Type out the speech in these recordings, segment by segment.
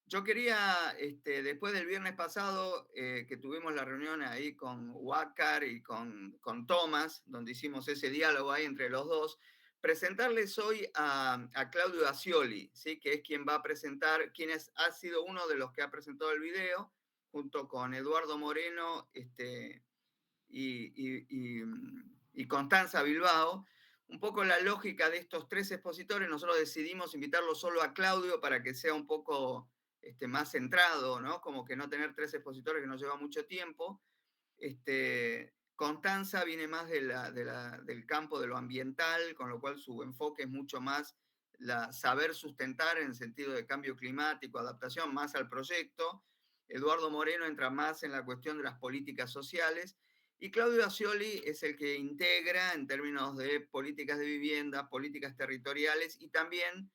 Yo quería, después del viernes pasado, que tuvimos la reunión ahí con Huácar y con Tomás, donde hicimos ese diálogo ahí entre los dos, presentarles hoy a Claudio Ascioli, ¿sí? Que es quien va a presentar, ha sido uno de los que ha presentado el video, junto con Eduardo Moreno y Constanza Bilbao. Un poco la lógica de estos tres expositores, nosotros decidimos invitarlo solo a Claudio para que sea un poco más centrado, ¿no? Como que no tener tres expositores que nos lleva mucho tiempo. Constanza viene más del campo de lo ambiental, con lo cual su enfoque es mucho más saber sustentar en el sentido de cambio climático, adaptación, más al proyecto. Eduardo Moreno entra más en la cuestión de las políticas sociales. Y Claudio Ascioli es el que integra en términos de políticas de vivienda, políticas territoriales y también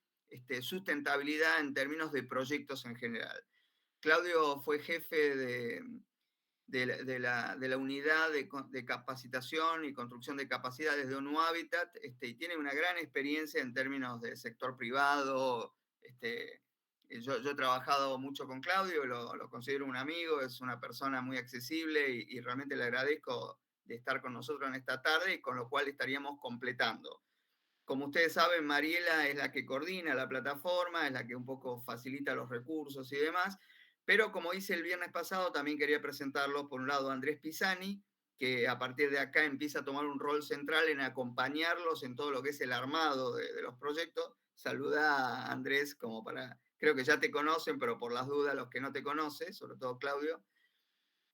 sustentabilidad en términos de proyectos en general. Claudio fue jefe de la unidad de capacitación y construcción de capacidades de ONU Habitat, y tiene una gran experiencia en términos de sector privado. Yo he trabajado mucho con Claudio, lo considero un amigo, es una persona muy accesible y realmente le agradezco de estar con nosotros en esta tarde y con lo cual estaríamos completando. Como ustedes saben, Mariela es la que coordina la plataforma, es la que un poco facilita los recursos y demás, pero como hice el viernes pasado, también quería presentarlo, por un lado, a Andrés Pisani, que a partir de acá empieza a tomar un rol central en acompañarlos en todo lo que es el armado de los proyectos. Saluda a Andrés como creo que ya te conocen, pero por las dudas los que no te conocen, sobre todo Claudio.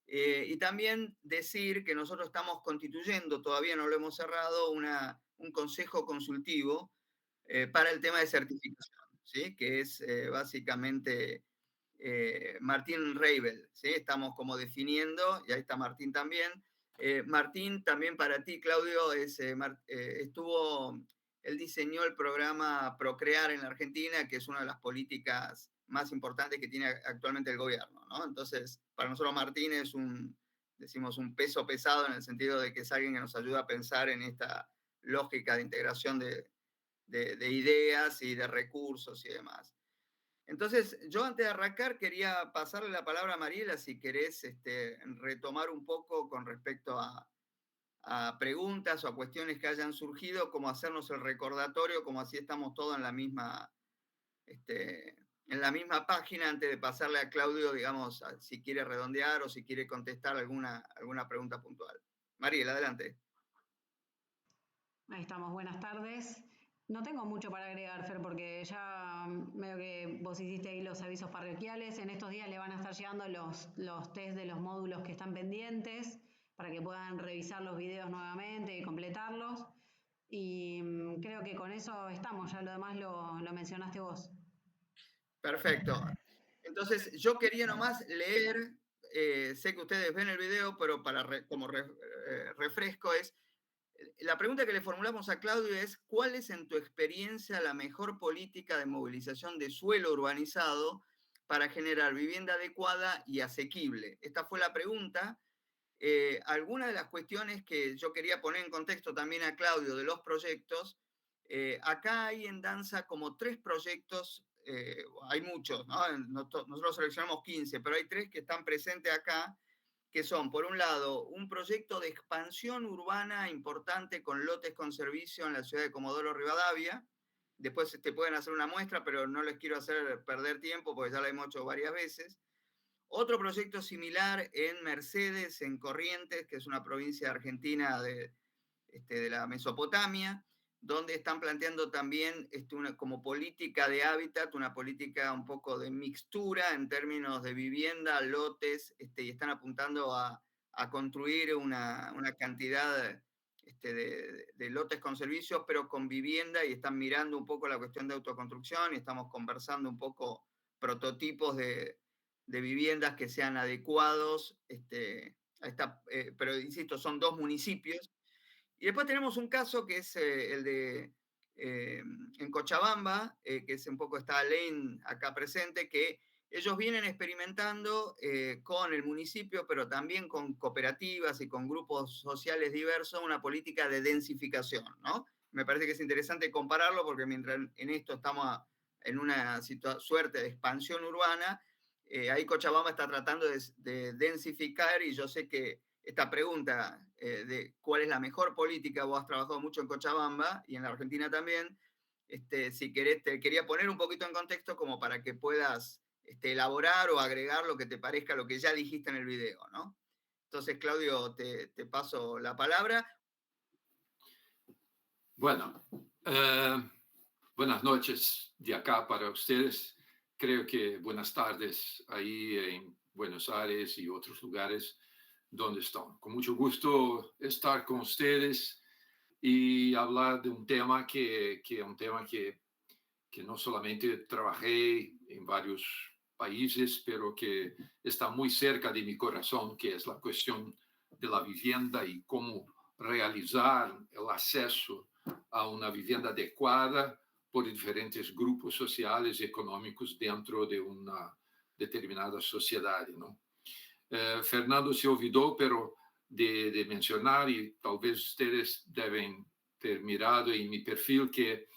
Y también decir que nosotros estamos constituyendo, todavía no lo hemos cerrado, un consejo consultivo para el tema de certificación, ¿sí? Que es básicamente Martín Reibel, ¿sí? Estamos como definiendo, y ahí está Martín también. Martín, también para ti, Claudio, él diseñó el programa Procrear en la Argentina, que es una de las políticas más importantes que tiene actualmente el gobierno, ¿no? Entonces, para nosotros Martín es decimos, un peso pesado en el sentido de que es alguien que nos ayuda a pensar en esta lógica de integración de ideas y de recursos y demás. Entonces, yo antes de arrancar quería pasarle la palabra a Mariela, si querés retomar un poco con respecto a preguntas o a cuestiones que hayan surgido, como hacernos el recordatorio, como así estamos todos en la misma página, antes de pasarle a Claudio, digamos, si quiere redondear o si quiere contestar alguna pregunta puntual. Mariela, adelante. Ahí estamos, buenas tardes. No tengo mucho para agregar, Fer, porque ya veo que vos hiciste ahí los avisos parroquiales. En estos días le van a estar llegando los test de los módulos que están pendientes para que puedan revisar los videos nuevamente y completarlos. Y creo que con eso estamos, ya lo demás lo mencionaste vos. Perfecto. Entonces, yo quería nomás leer, sé que ustedes ven el video, pero como refresco la pregunta que le formulamos a Claudio es, ¿cuál es en tu experiencia la mejor política de movilización de suelo urbanizado para generar vivienda adecuada y asequible? Esta fue la pregunta. Algunas de las cuestiones que yo quería poner en contexto también a Claudio de los proyectos, acá hay en danza como 3 proyectos, hay muchos, ¿no? Nosotros seleccionamos 15, pero hay 3 que están presentes acá, que son, por un lado, un proyecto de expansión urbana importante con lotes con servicio en la ciudad de Comodoro Rivadavia. Después te pueden hacer una muestra, pero no les quiero hacer perder tiempo porque ya la hemos hecho varias veces. Otro proyecto similar en Mercedes, en Corrientes, que es una provincia argentina de la Mesopotamia, donde están planteando también como política de hábitat, una política un poco de mixtura en términos de vivienda, lotes, y están apuntando a construir una cantidad de lotes con servicios, pero con vivienda, y están mirando un poco la cuestión de autoconstrucción, y estamos conversando un poco prototipos de viviendas que sean adecuados, pero insisto, son 2 municipios. Y después tenemos un caso que es el de en Cochabamba, que es un poco está Alain acá presente, que ellos vienen experimentando con el municipio, pero también con cooperativas y con grupos sociales diversos, una política de densificación, ¿no? Me parece que es interesante compararlo porque mientras en esto estamos en una suerte de expansión urbana, ahí Cochabamba está tratando de densificar y yo sé que esta pregunta de cuál es la mejor política, vos has trabajado mucho en Cochabamba y en la Argentina también, si querés, te quería poner un poquito en contexto como para que puedas elaborar o agregar lo que te parezca, lo que ya dijiste en el video, ¿no? Entonces, Claudio, te paso la palabra. Bueno, buenas noches de acá para ustedes. Creo que buenas tardes ahí en Buenos Aires y otros lugares donde están. Con mucho gusto estar con ustedes y hablar de un tema que no solamente trabajé en varios países, pero que está muy cerca de mi corazón, que es la cuestión de la vivienda y cómo realizar el acceso a una vivienda adecuada por diferentes grupos sociales y económicos dentro de una determinada sociedad, ¿no? Fernando se olvidó, pero de mencionar, y tal vez ustedes deben ter mirado en mi perfil, que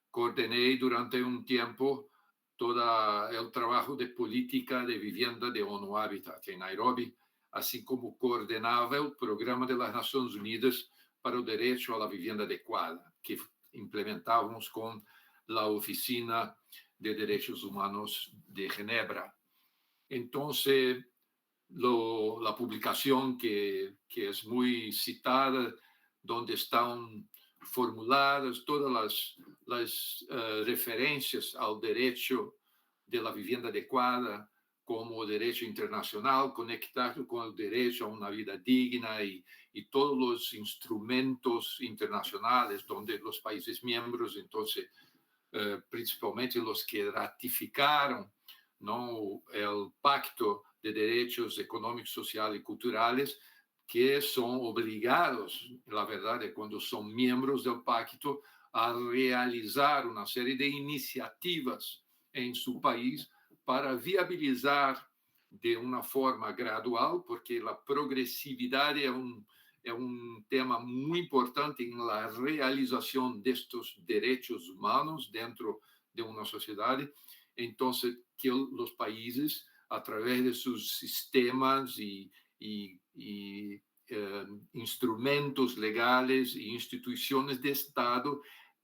coordené durante un tiempo todo el trabajo de política de vivienda de ONU Habitat en Nairobi, así como coordenaba el programa de las Naciones Unidas para el derecho a la vivienda adecuada, que implementábamos con la Oficina de Derechos Humanos de Ginebra. Entonces, la publicación que es muy citada, donde están formuladas todas las referencias al derecho de la vivienda adecuada como derecho internacional conectado con el derecho a una vida digna y todos los instrumentos internacionales donde los países miembros, entonces, principalmente los que ratificaron, ¿no?, el Pacto de Derechos Económicos, Sociales y Culturales, que son obligados, la verdad, cuando son miembros del pacto, a realizar una serie de iniciativas en su país para viabilizar de una forma gradual, porque la progresividad es un tema muy importante en la realización de estos derechos humanos dentro de una sociedad. Entonces, que los países, a través de sus sistemas y instrumentos legales e instituciones de Estado,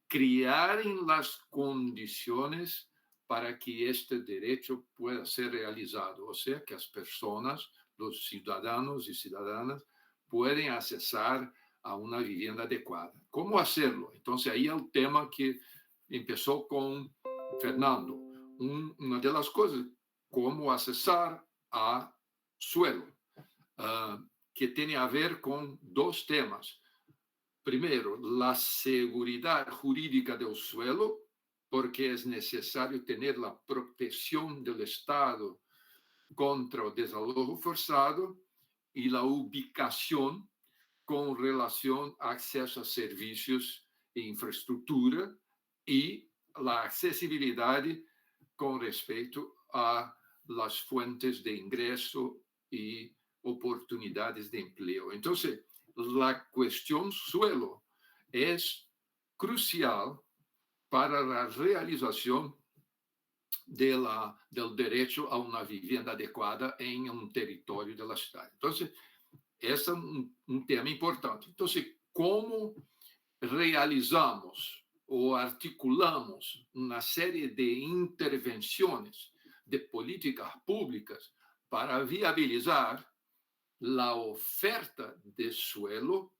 crearen las condiciones para que este derecho pueda ser realizado. O sea, que las personas, los ciudadanos y ciudadanas, pueden accesar a una vivienda adecuada. ¿Cómo hacerlo? Entonces, ahí el tema que empezó con Fernando. Una de las cosas, cómo accesar a suelo, que tiene a ver con dos temas. Primero, la seguridad jurídica del suelo, porque es necesario tener la protección del Estado contra el desalojo forzado, y la ubicación con relación a acceso a servicios e infraestructura, y la accesibilidad con respecto a las fuentes de ingreso y oportunidades de empleo. Entonces, la cuestión suelo es crucial para la realización del derecho a una vivienda adecuada en un territorio de la ciudad. Entonces, esse é tema importante. Então, como realizamos ou articulamos uma série de intervenções de políticas públicas para viabilizar a oferta de suelo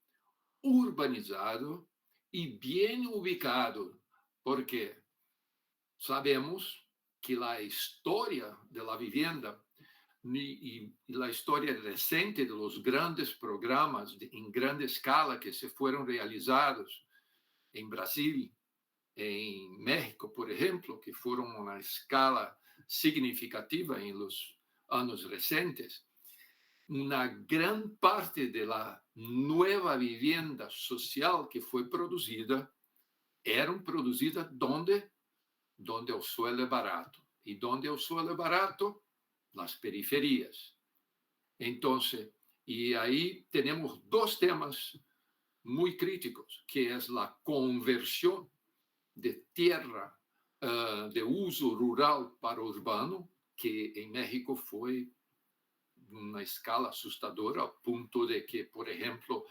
urbanizado e bem ubicado, porque sabemos que a história da vivienda y la historia reciente de los grandes programas en gran escala que se fueron realizados en Brasil, en México, por ejemplo, que fueron una escala significativa en los años recientes, una gran parte de la nueva vivienda social que fue producida eran producidas donde el suelo es barato. Y donde el suelo es barato, las periferias. Entonces, y ahí tenemos dos temas muy críticos, que es la conversión de tierra de uso rural para urbano, que en México fue una escala asustadora, a punto de que, por ejemplo,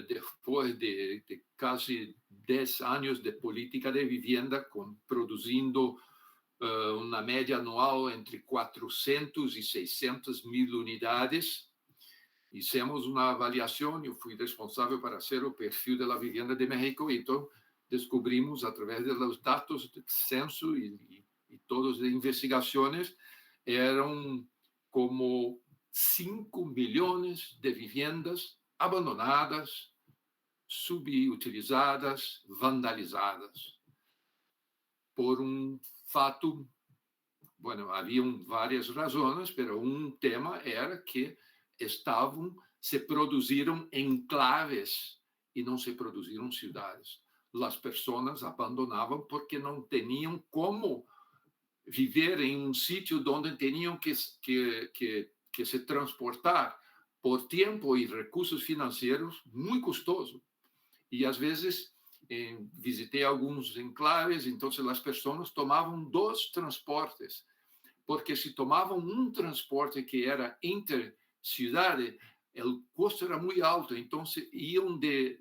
después de casi 10 años de política de vivienda, produciendo una media anual entre 400 y 600 mil unidades, hicimos una avaliación. Yo fui responsable para hacer el perfil de la vivienda de México, y entonces descubrimos a través de los datos del censo y todas las investigaciones, eran como 5 millones de viviendas abandonadas, subutilizadas, vandalizadas, por un fato. Bueno, había varias razones, pero un tema era que se produjeron enclaves y no se produjeron ciudades. Las personas abandonaban porque no tenían cómo vivir en un sitio donde tenían que se transportar por tiempo y recursos financieros muy costosos. Y a veces visité algunos enclaves, entonces las personas tomaban 2 transportes, porque si tomaban un transporte que era interciudad, el costo era muy alto, entonces iban de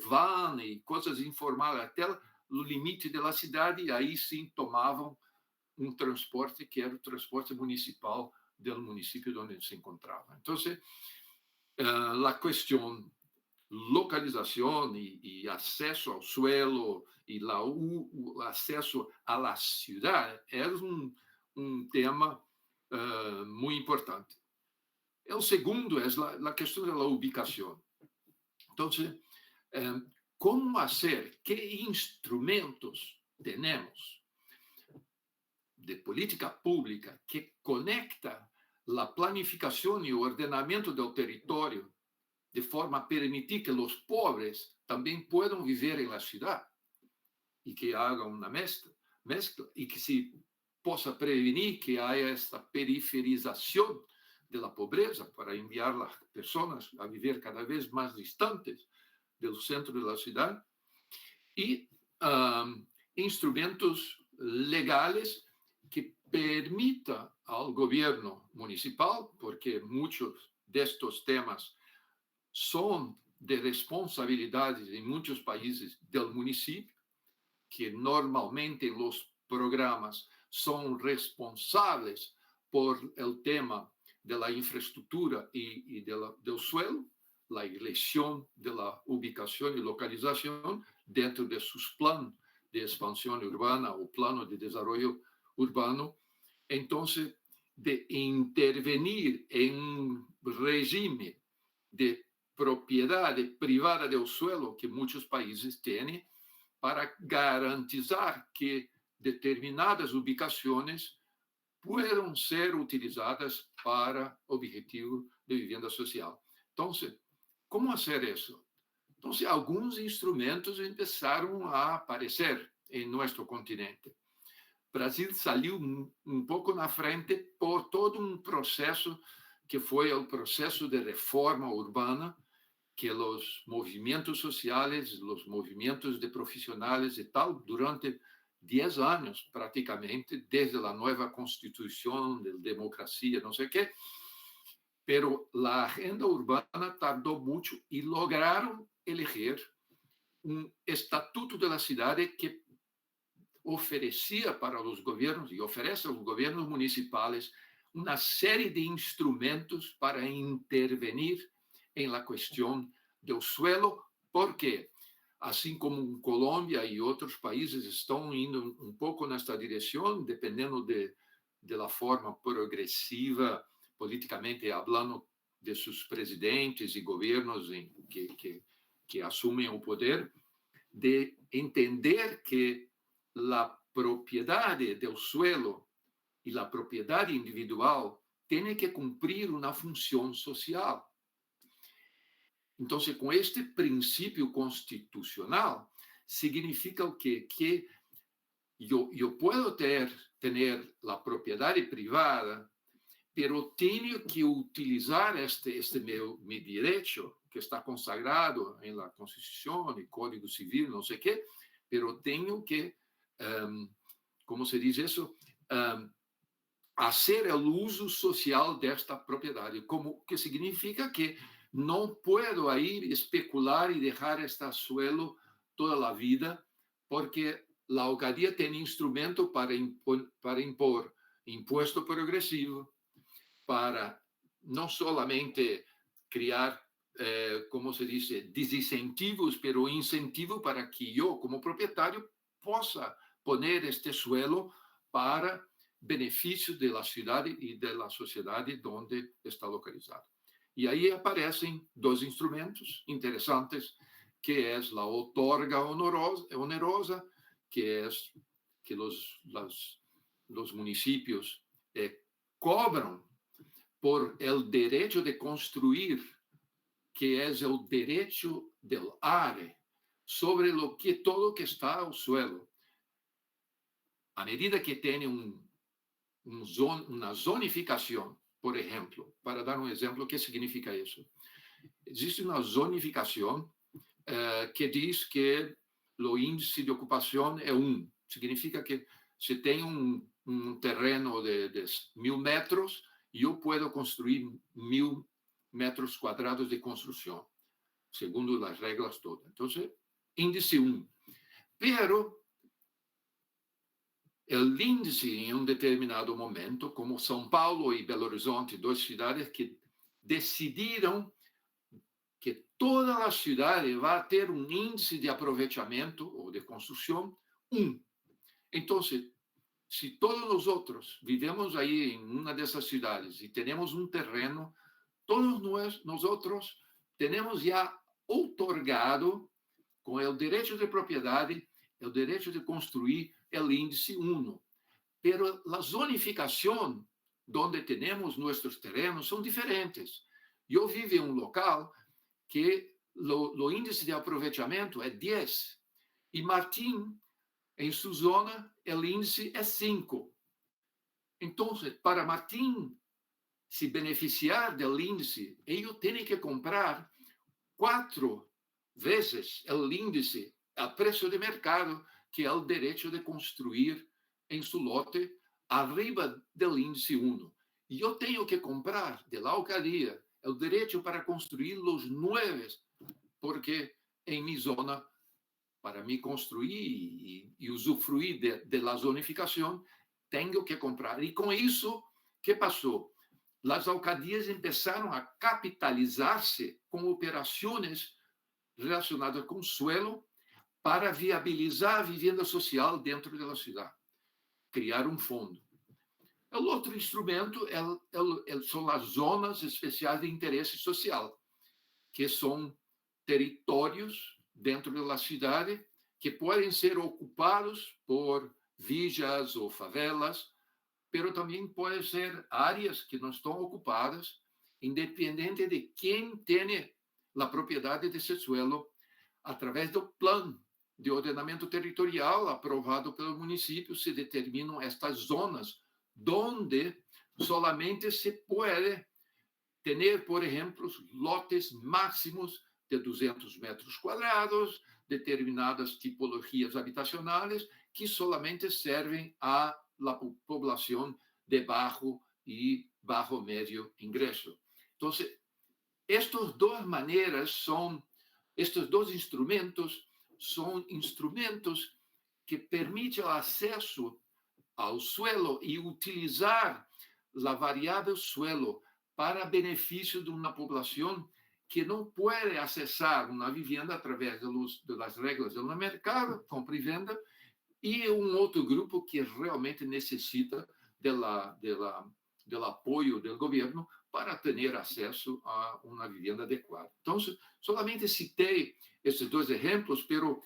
van y cosas informales hasta el límite de la ciudad, y ahí sí tomaban un transporte que era el transporte municipal del municipio donde se encontraba. Entonces, la cuestión localización y acceso al suelo y acceso a la ciudad es un tema muy importante. El segundo es la cuestión de la ubicación. Entonces, ¿cómo hacer? ¿Qué instrumentos tenemos de política pública que conecta la planificación y ordenamiento del territorio de forma a permitir que los pobres también puedan vivir en la ciudad, y que hagan una mezcla y que se possa prevenir que haya esta periferización de la pobreza para enviar las personas a vivir cada vez más distantes del centro de la ciudad, y instrumentos legales que permitan al gobierno municipal, porque muchos de estos temas son de responsabilidades en muchos países del municipio, que normalmente los programas son responsables por el tema de la infraestructura y del suelo, la elección de la ubicación y localización dentro de sus planos de expansión urbana o plano de desarrollo urbano. Entonces, de intervenir en un régimen de propiedad privada del suelo que muchos países tienen, para garantizar que determinadas ubicaciones puedan ser utilizadas para objetivo de vivienda social. Entonces, ¿cómo hacer eso? Entonces, algunos instrumentos empezaron a aparecer en nuestro continente. Brasil salió un poco na frente por todo un proceso que fue el proceso de reforma urbana, que los movimientos sociales, los movimientos de profesionales y tal, durante 10 años prácticamente, desde la nueva constitución de democracia, no sé qué, pero la agenda urbana tardó mucho y lograron elegir un estatuto de la ciudad que ofrecía para los gobiernos y ofrece a los gobiernos municipales una serie de instrumentos para intervenir en la cuestión del suelo, porque así como Colombia y otros países están yendo un poco en esta dirección, dependiendo de la forma progresiva, políticamente hablando, de sus presidentes y gobiernos que asumen el poder, de entender que la propiedad del suelo y la propiedad individual tienen que cumplir una función social. Entonces, con este principio constitucional, significa o quê? Que yo puedo tener la propiedad privada, pero tengo que utilizar mi derecho, que está consagrado en la Constitución y Código Civil, no sé qué, pero tengo que, ¿cómo se dice eso? hacer el uso social de esta propiedad, como que significa que no puedo ir especular y dejar este suelo toda la vida, porque la alcaldía tiene instrumento para impor impuesto progresivo, para no solamente crear, como se dice, desincentivos, pero incentivos para que yo, como propietario, possa poner este suelo para beneficio de la ciudad y de la sociedad donde está localizado. Y ahí aparecen dos instrumentos interesantes, que es la otorga onerosa, que es que los municipios cobran por el derecho de construir, que es el derecho del área sobre lo que todo que está al suelo. A medida que tiene una zonificación, por ejemplo, para dar un ejemplo, ¿qué significa eso? Existe una zonificación que diz que o índice de ocupação é 1. Significa que se tem um terreno de 1.000 metros, eu posso construir 1.000 metros quadrados de construção, segundo as regras todas. Então, índice 1. Pero o índice, em um determinado momento, como São Paulo e Belo Horizonte, duas cidades que decidiram que toda a cidade vai ter um índice de aproveitamento ou de construção 1. Então, se todos nós outros vivemos aí em uma dessas cidades e temos um terreno, todos nós outros temos já outorgado com o direito de propriedade, o direito de construir o índice 1. Pero a zonificação onde temos nossos terrenos são diferentes. Eu vivo em um local que o índice de aproveitamento é 10. E Martim, em sua zona, o índice é 5. Então, para Martim se beneficiar do índice, ele tem que comprar 4 vezes o índice a preço de mercado, que é o direito de construir em seu lote, arriba do índice 1. E eu tenho que comprar da alcaldía o direito para construir os 9, porque em minha zona, para me construir e usufruir da zonificação, tenho que comprar. E com isso, o que passou? As alcaldias começaram a capitalizar-se com operações relacionadas com suelo para viabilizar a vivenda social dentro da cidade, criar um fundo. O outro instrumento são as zonas especiais de interesse social, que são territórios dentro da cidade que podem ser ocupados por vilas ou favelas, mas também podem ser áreas que não estão ocupadas, independente de quem tem a propriedade desse suelo, através do plano de ordenamento territorial aprovado pelo município, se determinam estas zonas donde solamente se pode ter, por exemplo, lotes máximos de 200 metros quadrados, determinadas tipologias habitacionais que solamente servem à população de baixo e baixo médio ingresso. Então, estas duas maneiras estes dois instrumentos são instrumentos que permitem o acesso ao suelo e utilizar a variável suelo para benefício de uma população que não pode acessar uma vivenda através das regras do mercado, compra e venda, e um outro grupo que realmente necessita do apoio do governo para ter acesso a uma vivenda adequada. Então, solamente citei esses dois exemplos, pero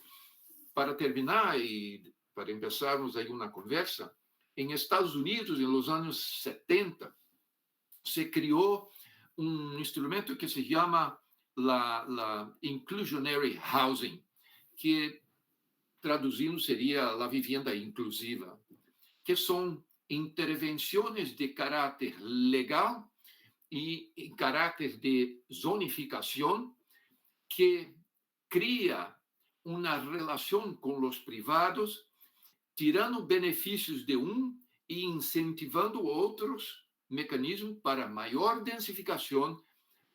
para terminar e para começarmos aí uma conversa, em Estados Unidos, nos anos 70, se criou um instrumento que se chama la Inclusionary Housing, que traduzindo seria a vivienda inclusiva, que são intervenções de caráter legal e caráter de zonificação que cria uma relação com os privados, tirando benefícios de um e incentivando outros mecanismos para maior densificação,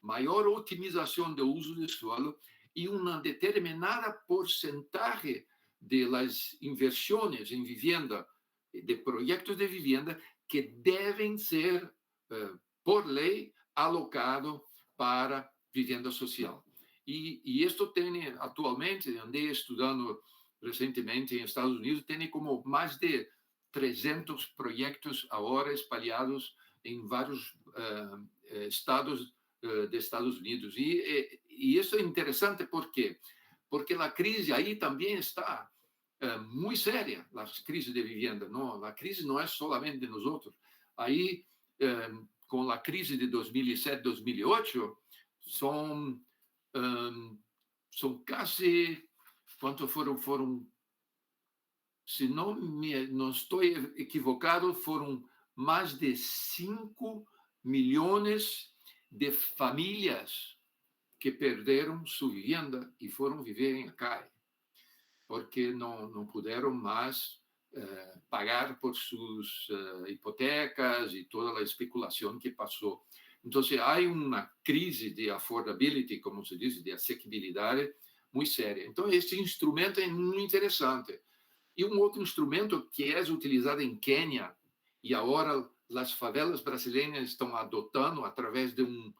maior otimização do uso do solo e uma determinada porcentagem de las inversiones em vivienda, de projetos de vivienda, que devem ser, por lei, alocados para vivienda social. E isto tem, atualmente, andei estudando recentemente em Estados Unidos, tem como mais de 300 projetos agora espalhados em vários estados de Estados Unidos. E isso é interessante, ¿por quê? Porque a crise aí também está muito séria, a crise de vivienda. Não, a crise não é solamente de nós outros. Aí, com a crise de 2007, 2008, são quase, quanto foram, se não estou equivocado, foram mais de 5 milhões de famílias que perderam sua vivienda e foram viver em calle, porque não puderam mais pagar por suas hipotecas e toda a especulação que passou. Então, há uma crise de affordability, como se diz, de asequibilidade muito séria. Então, esse instrumento é muito interessante. E outro instrumento que é utilizado em Quênia, e agora as favelas brasileiras estão adotando através de um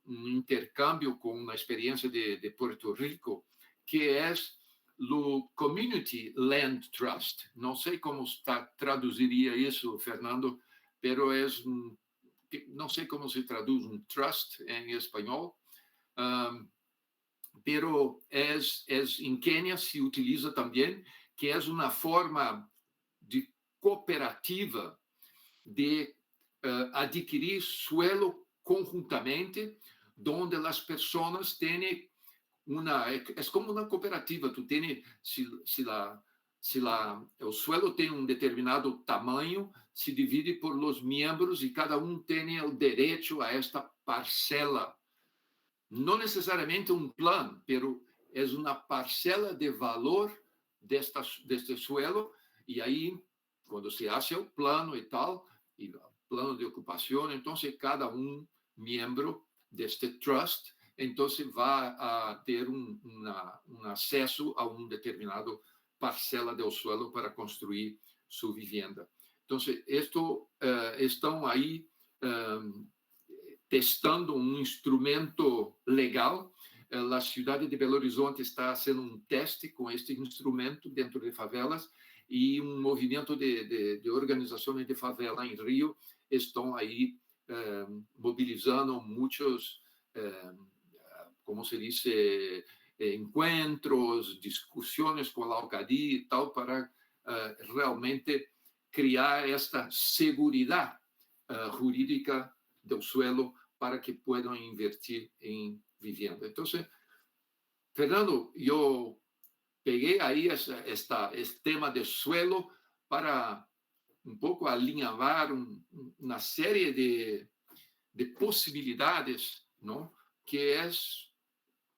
intercâmbio com uma experiência de Puerto Rico, que é o Community Land Trust. Não sei como traduziria isso, Fernando, mas não sei como se traduz trust em espanhol, pero em Quênia se utiliza também, que é uma forma de cooperativa de adquirir suelo conjuntamente, onde as pessoas têm é como uma cooperativa. Tu tens, o suelo tem determinado tamanho, se divide por los membros e cada tem o direito a esta parcela. Não necessariamente plano, pero é uma parcela de valor deste suelo, e aí, quando se faz o plano e tal, e plano de ocupação, então cada membro deste trust, então vai a ter acesso a determinado parcela do suelo para construir sua vivenda. Então, estão aí testando instrumento legal. A cidade de Belo Horizonte está fazendo teste com este instrumento dentro de favelas, e movimento de organizações de favela em Rio estão aí mobilizando muitos, como se diz, encontros, discussões com a alcaldía e tal, para realmente criar esta segurança jurídica do suelo para que possam invertir em vivienda. Então, Fernando, eu peguei aí este tema de suelo para pouco alinhavar uma série de possibilidades, não? Que é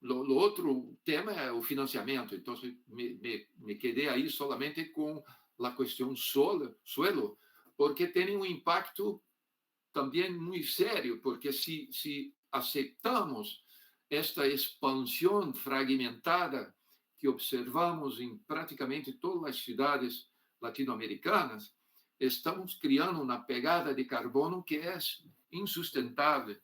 o outro tema é o financiamento. Então, me quedei aí solamente com a questão suelo, porque tem impacto também muito sério, porque se aceitamos esta expansão fragmentada que observamos em praticamente todas as cidades latino-americanas, estamos criando uma pegada de carbono que é insustentável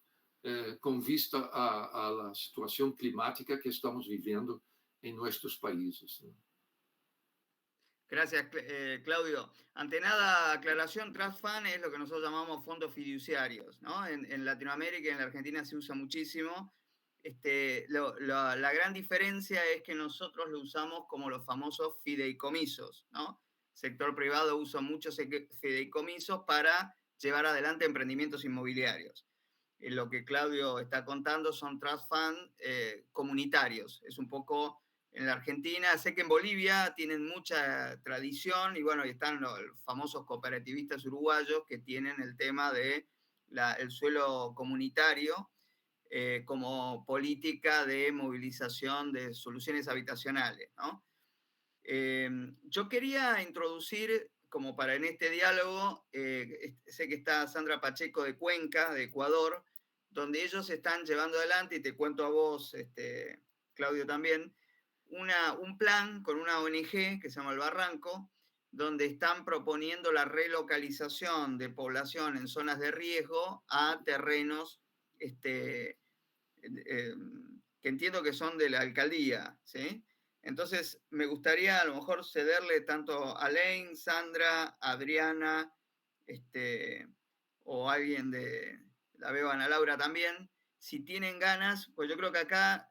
com vista à situação climática que estamos vivendo em nossos países. Gracias, Claudio. Ante nada, aclaración, Trust Fund es lo que nosotros llamamos fondos fiduciarios, ¿no? En Latinoamérica y en la Argentina se usa muchísimo. La gran diferencia es que nosotros lo usamos como los famosos fideicomisos, ¿no? El sector privado usa muchos fideicomisos para llevar adelante emprendimientos inmobiliarios. Lo que Claudio está contando son trust fund comunitarios. Es un poco en la Argentina. Sé que en Bolivia tienen mucha tradición y bueno, están los famosos cooperativistas uruguayos que tienen el tema de el suelo comunitario como política de movilización de soluciones habitacionales, ¿no? Yo quería introducir como para en este diálogo, sé que está Sandra Pacheco de Cuenca, de Ecuador, donde ellos están llevando adelante, y te cuento a vos, Claudio, también, un plan con una ONG que se llama El Barranco, donde están proponiendo la relocalización de población en zonas de riesgo a terrenos que entiendo que son de la alcaldía, ¿sí? Entonces, me gustaría a lo mejor cederle tanto a Alain, Sandra, Adriana, o alguien de, la veo Ana Laura también, si tienen ganas, pues yo creo que acá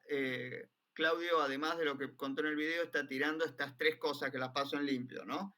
Claudio, además de lo que contó en el video, está tirando estas tres cosas que las paso en limpio, ¿no?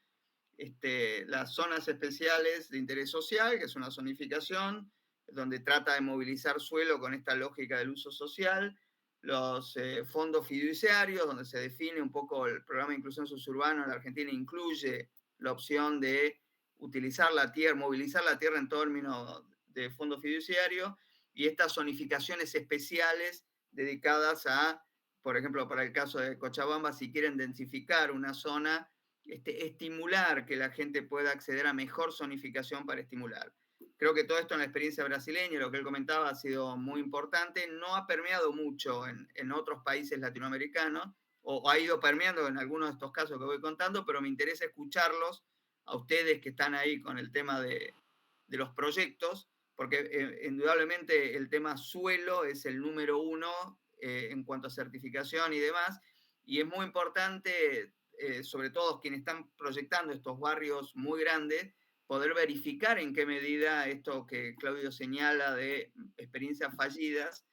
Las zonas especiales de interés social, que es una zonificación, donde trata de movilizar suelo con esta lógica del uso social, los fondos fiduciarios, donde se define un poco el programa de inclusión suburbana en la Argentina, incluye la opción de utilizar la tierra, movilizar la tierra en términos de fondo fiduciario, y estas zonificaciones especiales dedicadas a, por ejemplo, para el caso de Cochabamba, si quieren densificar una zona, estimular que la gente pueda acceder a mejor zonificación para estimular. Creo que todo esto en la experiencia brasileña, lo que él comentaba, ha sido muy importante. No ha permeado mucho en otros países latinoamericanos, o ha ido permeando en algunos de estos casos que voy contando, pero me interesa escucharlos a ustedes que están ahí con el tema de los proyectos, porque indudablemente el tema suelo es el número uno en cuanto a certificación y demás, y es muy importante, sobre todo quienes están proyectando estos barrios muy grandes, poder verificar en qué medida esto que Claudio señala de experiencias fallidas,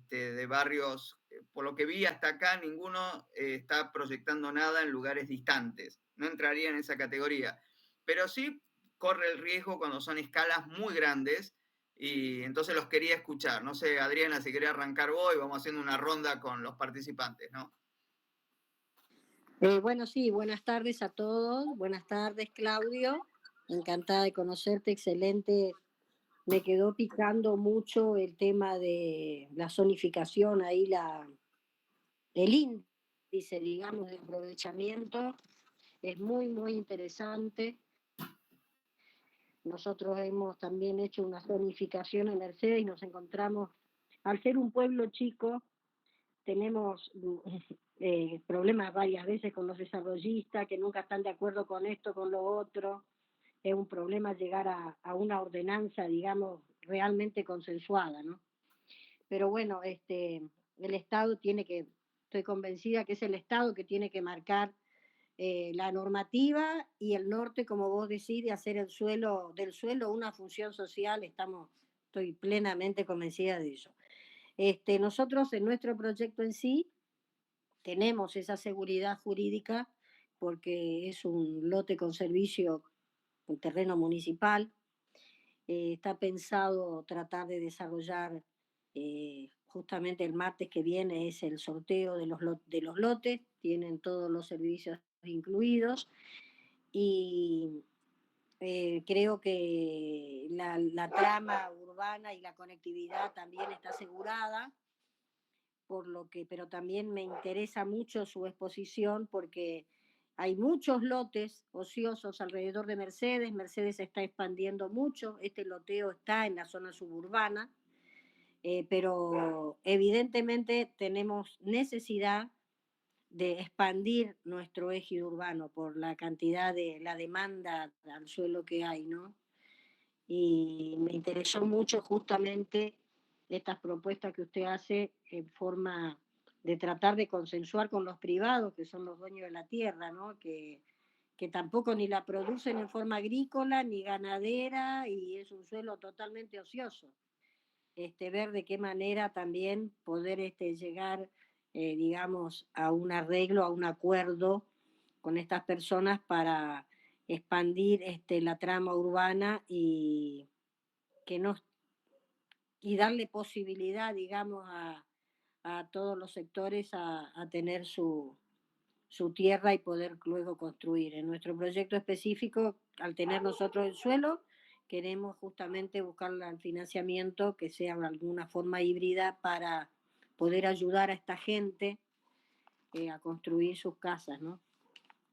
de barrios, por lo que vi hasta acá, ninguno está proyectando nada en lugares distantes, no entraría en esa categoría, pero sí corre el riesgo cuando son escalas muy grandes, y entonces los quería escuchar. No sé, Adriana, si quería arrancar vos y vamos haciendo una ronda con los participantes, ¿no? Bueno, sí, buenas tardes a todos. Buenas tardes, Claudio. Encantada de conocerte, excelente. Me quedó picando mucho el tema de la zonificación, ahí el índice, digamos, de aprovechamiento. Es muy, muy interesante. Nosotros hemos también hecho una zonificación en Mercedes y nos encontramos, al ser un pueblo chico, tenemos problemas varias veces con los desarrollistas que nunca están de acuerdo con esto, con lo otro. Es un problema llegar a una ordenanza, digamos, realmente consensuada, ¿no? Pero bueno, el Estado tiene que, estoy convencida que es el Estado que tiene que marcar la normativa, y el norte, como vos decís, de hacer del suelo una función social, estoy plenamente convencida de ello. Nosotros en nuestro proyecto en sí tenemos esa seguridad jurídica porque es un lote con servicio, un terreno municipal. Está pensado tratar de desarrollar, justamente el martes que viene es el sorteo de los lotes, tienen todos los servicios incluidos, y creo que la trama urbana y la conectividad también está asegurada, pero también me interesa mucho su exposición porque hay muchos lotes ociosos alrededor de Mercedes. Mercedes se está expandiendo mucho, este loteo está en la zona suburbana, pero evidentemente tenemos necesidad de expandir nuestro eje urbano por la cantidad de la demanda al suelo que hay, ¿no? Y me interesó mucho justamente estas propuestas que usted hace en forma de tratar de consensuar con los privados, que son los dueños de la tierra, ¿no? Que tampoco ni la producen en forma agrícola ni ganadera, y es un suelo totalmente ocioso. Ver de qué manera también poder llegar, digamos, a un arreglo, a un acuerdo con estas personas para expandir la trama urbana que no, y darle posibilidad, digamos, a todos los sectores a tener su tierra y poder luego construir. En nuestro proyecto específico, al tener nosotros el suelo, queremos justamente buscar el financiamiento que sea de alguna forma híbrida para poder ayudar a esta gente a construir sus casas, ¿no?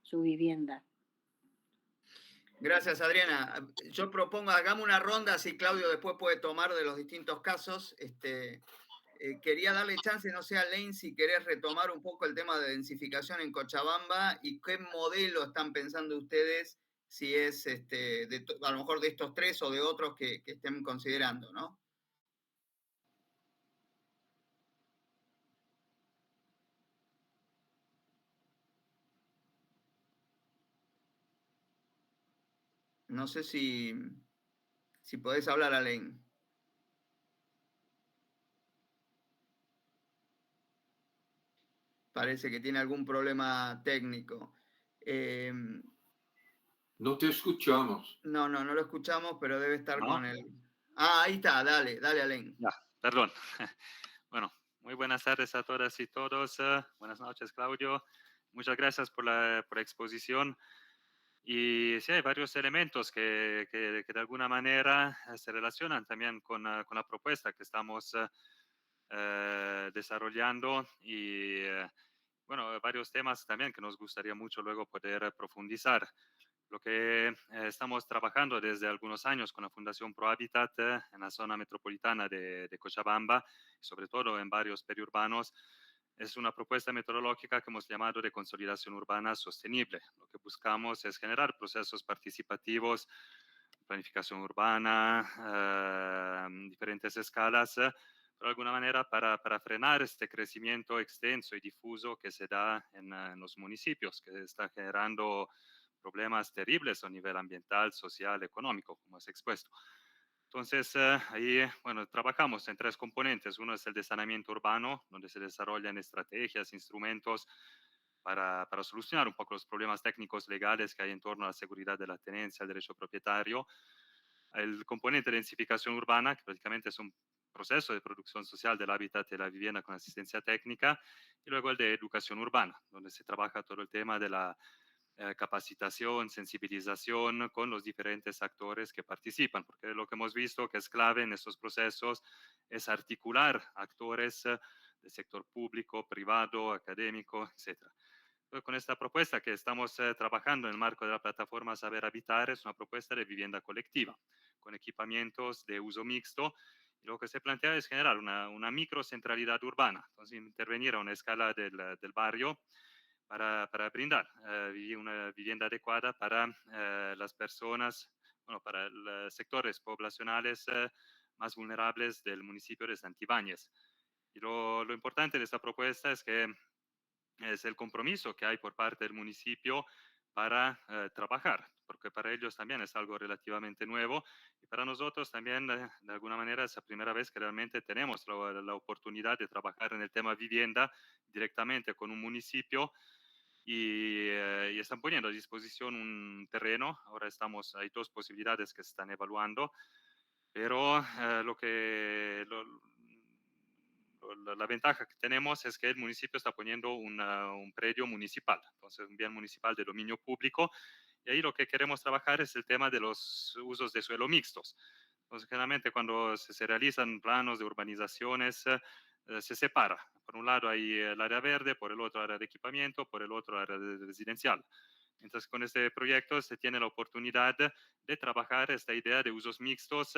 Su vivienda. Gracias, Adriana. Yo propongo, hagamos una ronda, así Claudio después puede tomar de los distintos casos. Quería darle chance, no sé, a Lane, si querés retomar un poco el tema de densificación en Cochabamba y qué modelo están pensando ustedes, si es a lo mejor de estos tres o de otros que estén considerando, ¿no? No sé si podés hablar, Alain. Parece que tiene algún problema técnico. No te escuchamos. No lo escuchamos, pero debe estar ¿No? con el... Ah, ahí está, dale, Alain. Ya, perdón. Bueno, muy buenas tardes a todas y todos. Buenas noches, Claudio. Muchas gracias por la exposición. Y sí, hay varios elementos que de alguna manera se relacionan también con la propuesta que estamos desarrollando y, bueno, varios temas también que nos gustaría mucho luego poder profundizar. Lo que estamos trabajando desde algunos años con la Fundación Pro Habitat en la zona metropolitana de Cochabamba, sobre todo en barrios periurbanos, es una propuesta metodológica que hemos llamado de consolidación urbana sostenible. Lo que buscamos es generar procesos participativos, planificación urbana, diferentes escalas, pero de alguna manera para frenar este crecimiento extenso y difuso que se da en los municipios, que está generando problemas terribles a nivel ambiental, social, económico, como es expuesto. Entonces, ahí, bueno, trabajamos en tres componentes. Uno es el de saneamiento urbano, donde se desarrollan estrategias, instrumentos para solucionar un poco los problemas técnicos legales que hay en torno a la seguridad de la tenencia, el derecho propietario. El componente de densificación urbana, que prácticamente es un proceso de producción social del hábitat y la vivienda con asistencia técnica, y luego el de educación urbana, donde se trabaja todo el tema de la capacitación, sensibilización con los diferentes actores que participan, porque lo que hemos visto que es clave en estos procesos es articular actores del sector público, privado, académico, etcétera. Con esta propuesta que estamos trabajando en el marco de la plataforma Saber Habitar, es una propuesta de vivienda colectiva, con equipamientos de uso mixto. Y lo que se plantea es generar una microcentralidad urbana, entonces intervenir a una escala del barrio para brindar una vivienda adecuada para las personas, bueno, para los sectores poblacionales más vulnerables del municipio de Santibáñez. Y lo importante de esta propuesta es que es el compromiso que hay por parte del municipio para trabajar, porque para ellos también es algo relativamente nuevo y para nosotros también de alguna manera es la primera vez que realmente tenemos la oportunidad de trabajar en el tema vivienda directamente con un municipio y están poniendo a disposición un terreno. Ahora hay dos posibilidades que se están evaluando, pero la ventaja que tenemos es que el municipio está poniendo un predio municipal, entonces un bien municipal de dominio público, y ahí lo que queremos trabajar es el tema de los usos de suelo mixtos. Entonces, generalmente cuando se realizan planos de urbanizaciones, se separa. Por un lado hay el área verde, por el otro área de equipamiento, por el otro área residencial. Entonces, con este proyecto se tiene la oportunidad de trabajar esta idea de usos mixtos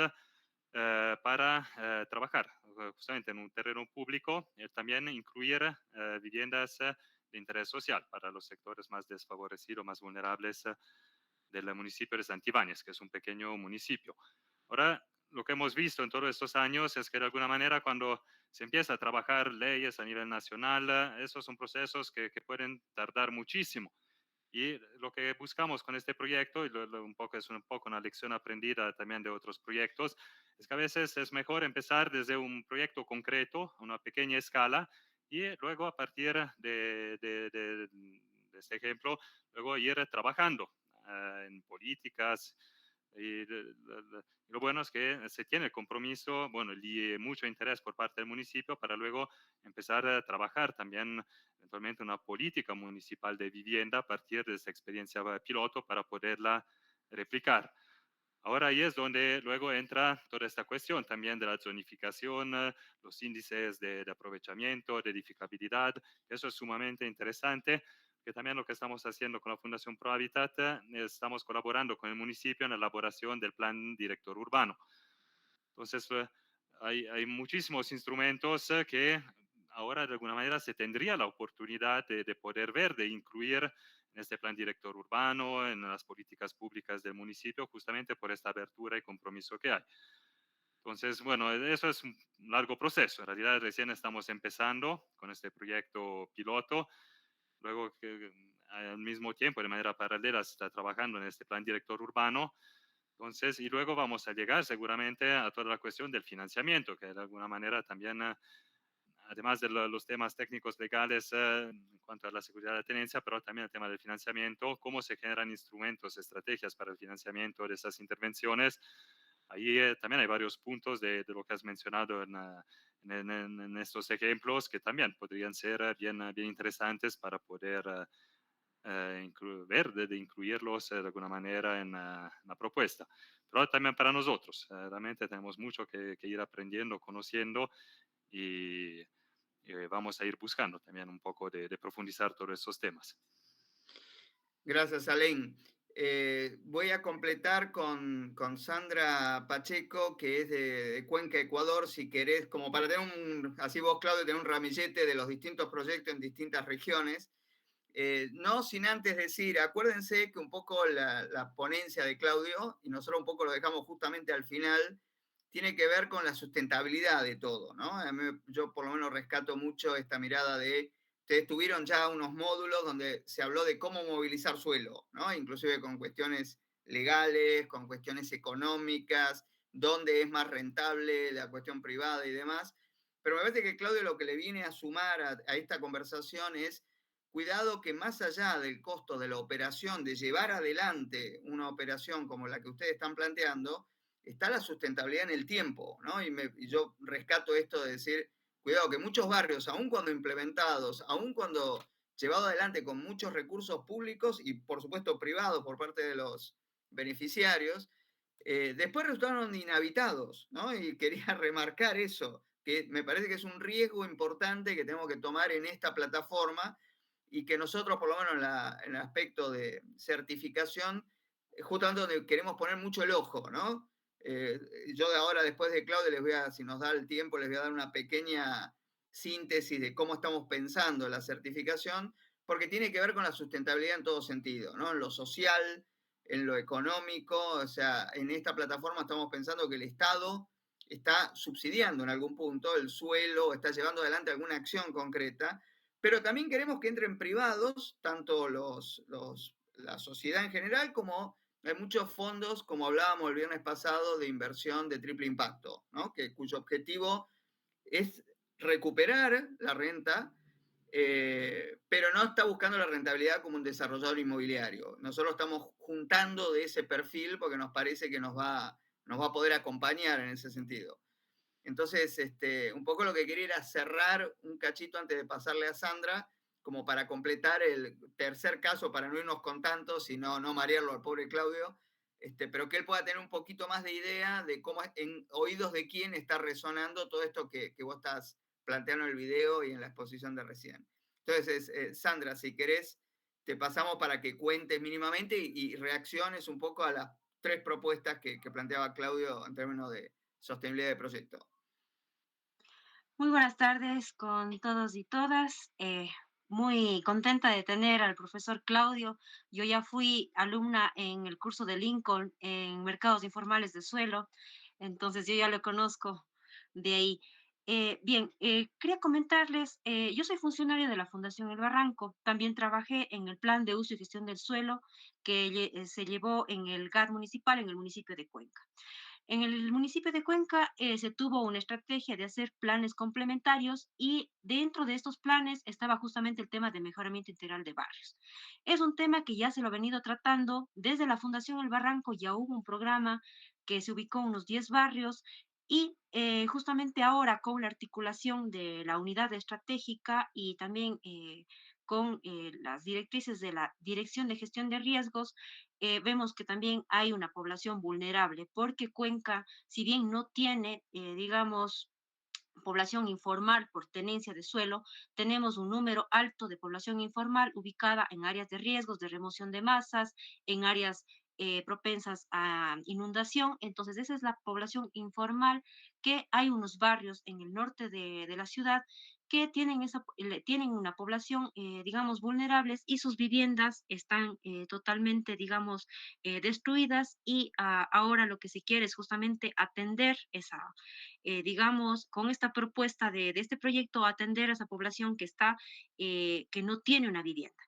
para trabajar justamente en un terreno público y también incluir viviendas de interés social para los sectores más desfavorecidos, más vulnerables del municipio de Santibáñez, que es un pequeño municipio. Ahora, lo que hemos visto en todos estos años es que de alguna manera cuando se empieza a trabajar leyes a nivel nacional, esos son procesos que pueden tardar muchísimo. Y lo que buscamos con este proyecto, y es un poco una lección aprendida también de otros proyectos, es que a veces es mejor empezar desde un proyecto concreto, a una pequeña escala, y luego a partir de este ejemplo, luego ir trabajando en políticas. Lo bueno es que se tiene el compromiso, bueno, y mucho interés por parte del municipio para luego empezar a trabajar también eventualmente una política municipal de vivienda a partir de esta experiencia piloto para poderla replicar. Ahora ahí es donde luego entra toda esta cuestión también de la zonificación, los índices de aprovechamiento, de edificabilidad. Eso es sumamente interesante que también lo que estamos haciendo con la Fundación Pro Habitat, estamos colaborando con el municipio en la elaboración del plan director urbano. Entonces, hay muchísimos instrumentos que ahora de alguna manera se tendría la oportunidad de poder ver, de incluir en este plan director urbano, en las políticas públicas del municipio, justamente por esta apertura y compromiso que hay. Entonces, bueno, eso es un largo proceso. En realidad, recién estamos empezando con este proyecto piloto. Luego, que al mismo tiempo, de manera paralela, se está trabajando en este plan director urbano. Entonces, y luego vamos a llegar seguramente a toda la cuestión del financiamiento, que de alguna manera también, además de los temas técnicos legales en cuanto a la seguridad de la tenencia, pero también el tema del financiamiento, cómo se generan instrumentos, estrategias para el financiamiento de esas intervenciones. Ahí también hay varios puntos de lo que has mencionado en estos ejemplos que también podrían ser bien interesantes para poder ver, de incluirlos de alguna manera en la propuesta. Pero también para nosotros, realmente tenemos mucho que ir aprendiendo, conociendo y vamos a ir buscando también un poco de profundizar todos estos temas. Gracias, Alain. Voy a completar con Sandra Pacheco, que es de Cuenca, Ecuador, si querés, como para tener así vos, Claudio, tener un ramillete de los distintos proyectos en distintas regiones. No sin antes decir, acuérdense que un poco la ponencia de Claudio, y nosotros un poco lo dejamos justamente al final, tiene que ver con la sustentabilidad de todo, ¿no? Yo por lo menos rescato mucho esta mirada de, ustedes tuvieron ya unos módulos donde se habló de cómo movilizar suelo, ¿no? Inclusive con cuestiones legales, con cuestiones económicas, dónde es más rentable la cuestión privada y demás. Pero me parece que Claudio lo que le viene a sumar a esta conversación es cuidado que más allá del costo de la operación, de llevar adelante una operación como la que ustedes están planteando, está la sustentabilidad en el tiempo, ¿no? Y yo rescato esto de decir, cuidado que muchos barrios, aun cuando implementados, aun cuando llevado adelante con muchos recursos públicos y por supuesto privados por parte de los beneficiarios, después resultaron inhabitados, ¿no? Y quería remarcar eso, que me parece que es un riesgo importante que tenemos que tomar en esta plataforma y que nosotros, por lo menos en el aspecto de certificación, justamente donde queremos poner mucho el ojo, ¿no? Yo de ahora, después de Claudio, les voy a, si nos da el tiempo, les voy a dar una pequeña síntesis de cómo estamos pensando la certificación, porque tiene que ver con la sustentabilidad en todo sentido, ¿no? En lo social, en lo económico, o sea, en esta plataforma estamos pensando que el Estado está subsidiando en algún punto el suelo, está llevando adelante alguna acción concreta, pero también queremos que entren privados, tanto la sociedad en general como hay muchos fondos, como hablábamos el viernes pasado, de inversión de triple impacto, ¿no? Cuyo objetivo es recuperar la renta, pero no está buscando la rentabilidad como un desarrollador inmobiliario. Nosotros estamos juntando de ese perfil porque nos parece que nos va a poder acompañar en ese sentido. Entonces, un poco lo que quería era cerrar un cachito antes de pasarle a Sandra, como para completar el tercer caso, para no irnos con tantos y no marearlo al pobre Claudio, pero que él pueda tener un poquito más de idea de cómo, en oídos de quién está resonando todo esto que vos estás planteando en el video y en la exposición de recién. Entonces, Sandra, si querés, te pasamos para que cuentes mínimamente y reacciones un poco a las tres propuestas que planteaba Claudio en términos de sostenibilidad de proyecto. Muy buenas tardes con todos y todas. Muy contenta de tener al profesor Claudio. Yo ya fui alumna en el curso de Lincoln en mercados informales de suelo, entonces yo ya lo conozco de ahí. Bien, quería comentarles, yo soy funcionaria de la Fundación El Barranco. También trabajé en el plan de uso y gestión del suelo que se llevó en el GAD municipal en el municipio de Cuenca. En el municipio de Cuenca se tuvo una estrategia de hacer planes complementarios y dentro de estos planes estaba justamente el tema de mejoramiento integral de barrios. Es un tema que ya se lo ha venido tratando desde la Fundación El Barranco, ya hubo un programa que se ubicó en unos 10 barrios y justamente ahora con la articulación de la unidad estratégica y también con las directrices de la Dirección de Gestión de Riesgos, vemos que también hay una población vulnerable, porque Cuenca, si bien no tiene, digamos, población informal por tenencia de suelo, tenemos un número alto de población informal ubicada en áreas de riesgos de remoción de masas, en áreas propensas a inundación. Entonces, esa es la población informal, que hay unos barrios en el norte de la ciudad que tienen una población, digamos, vulnerables, y sus viviendas están totalmente, digamos, destruidas, y ahora lo que se quiere es justamente atender digamos, con esta propuesta de este proyecto, atender a esa población que no tiene una vivienda.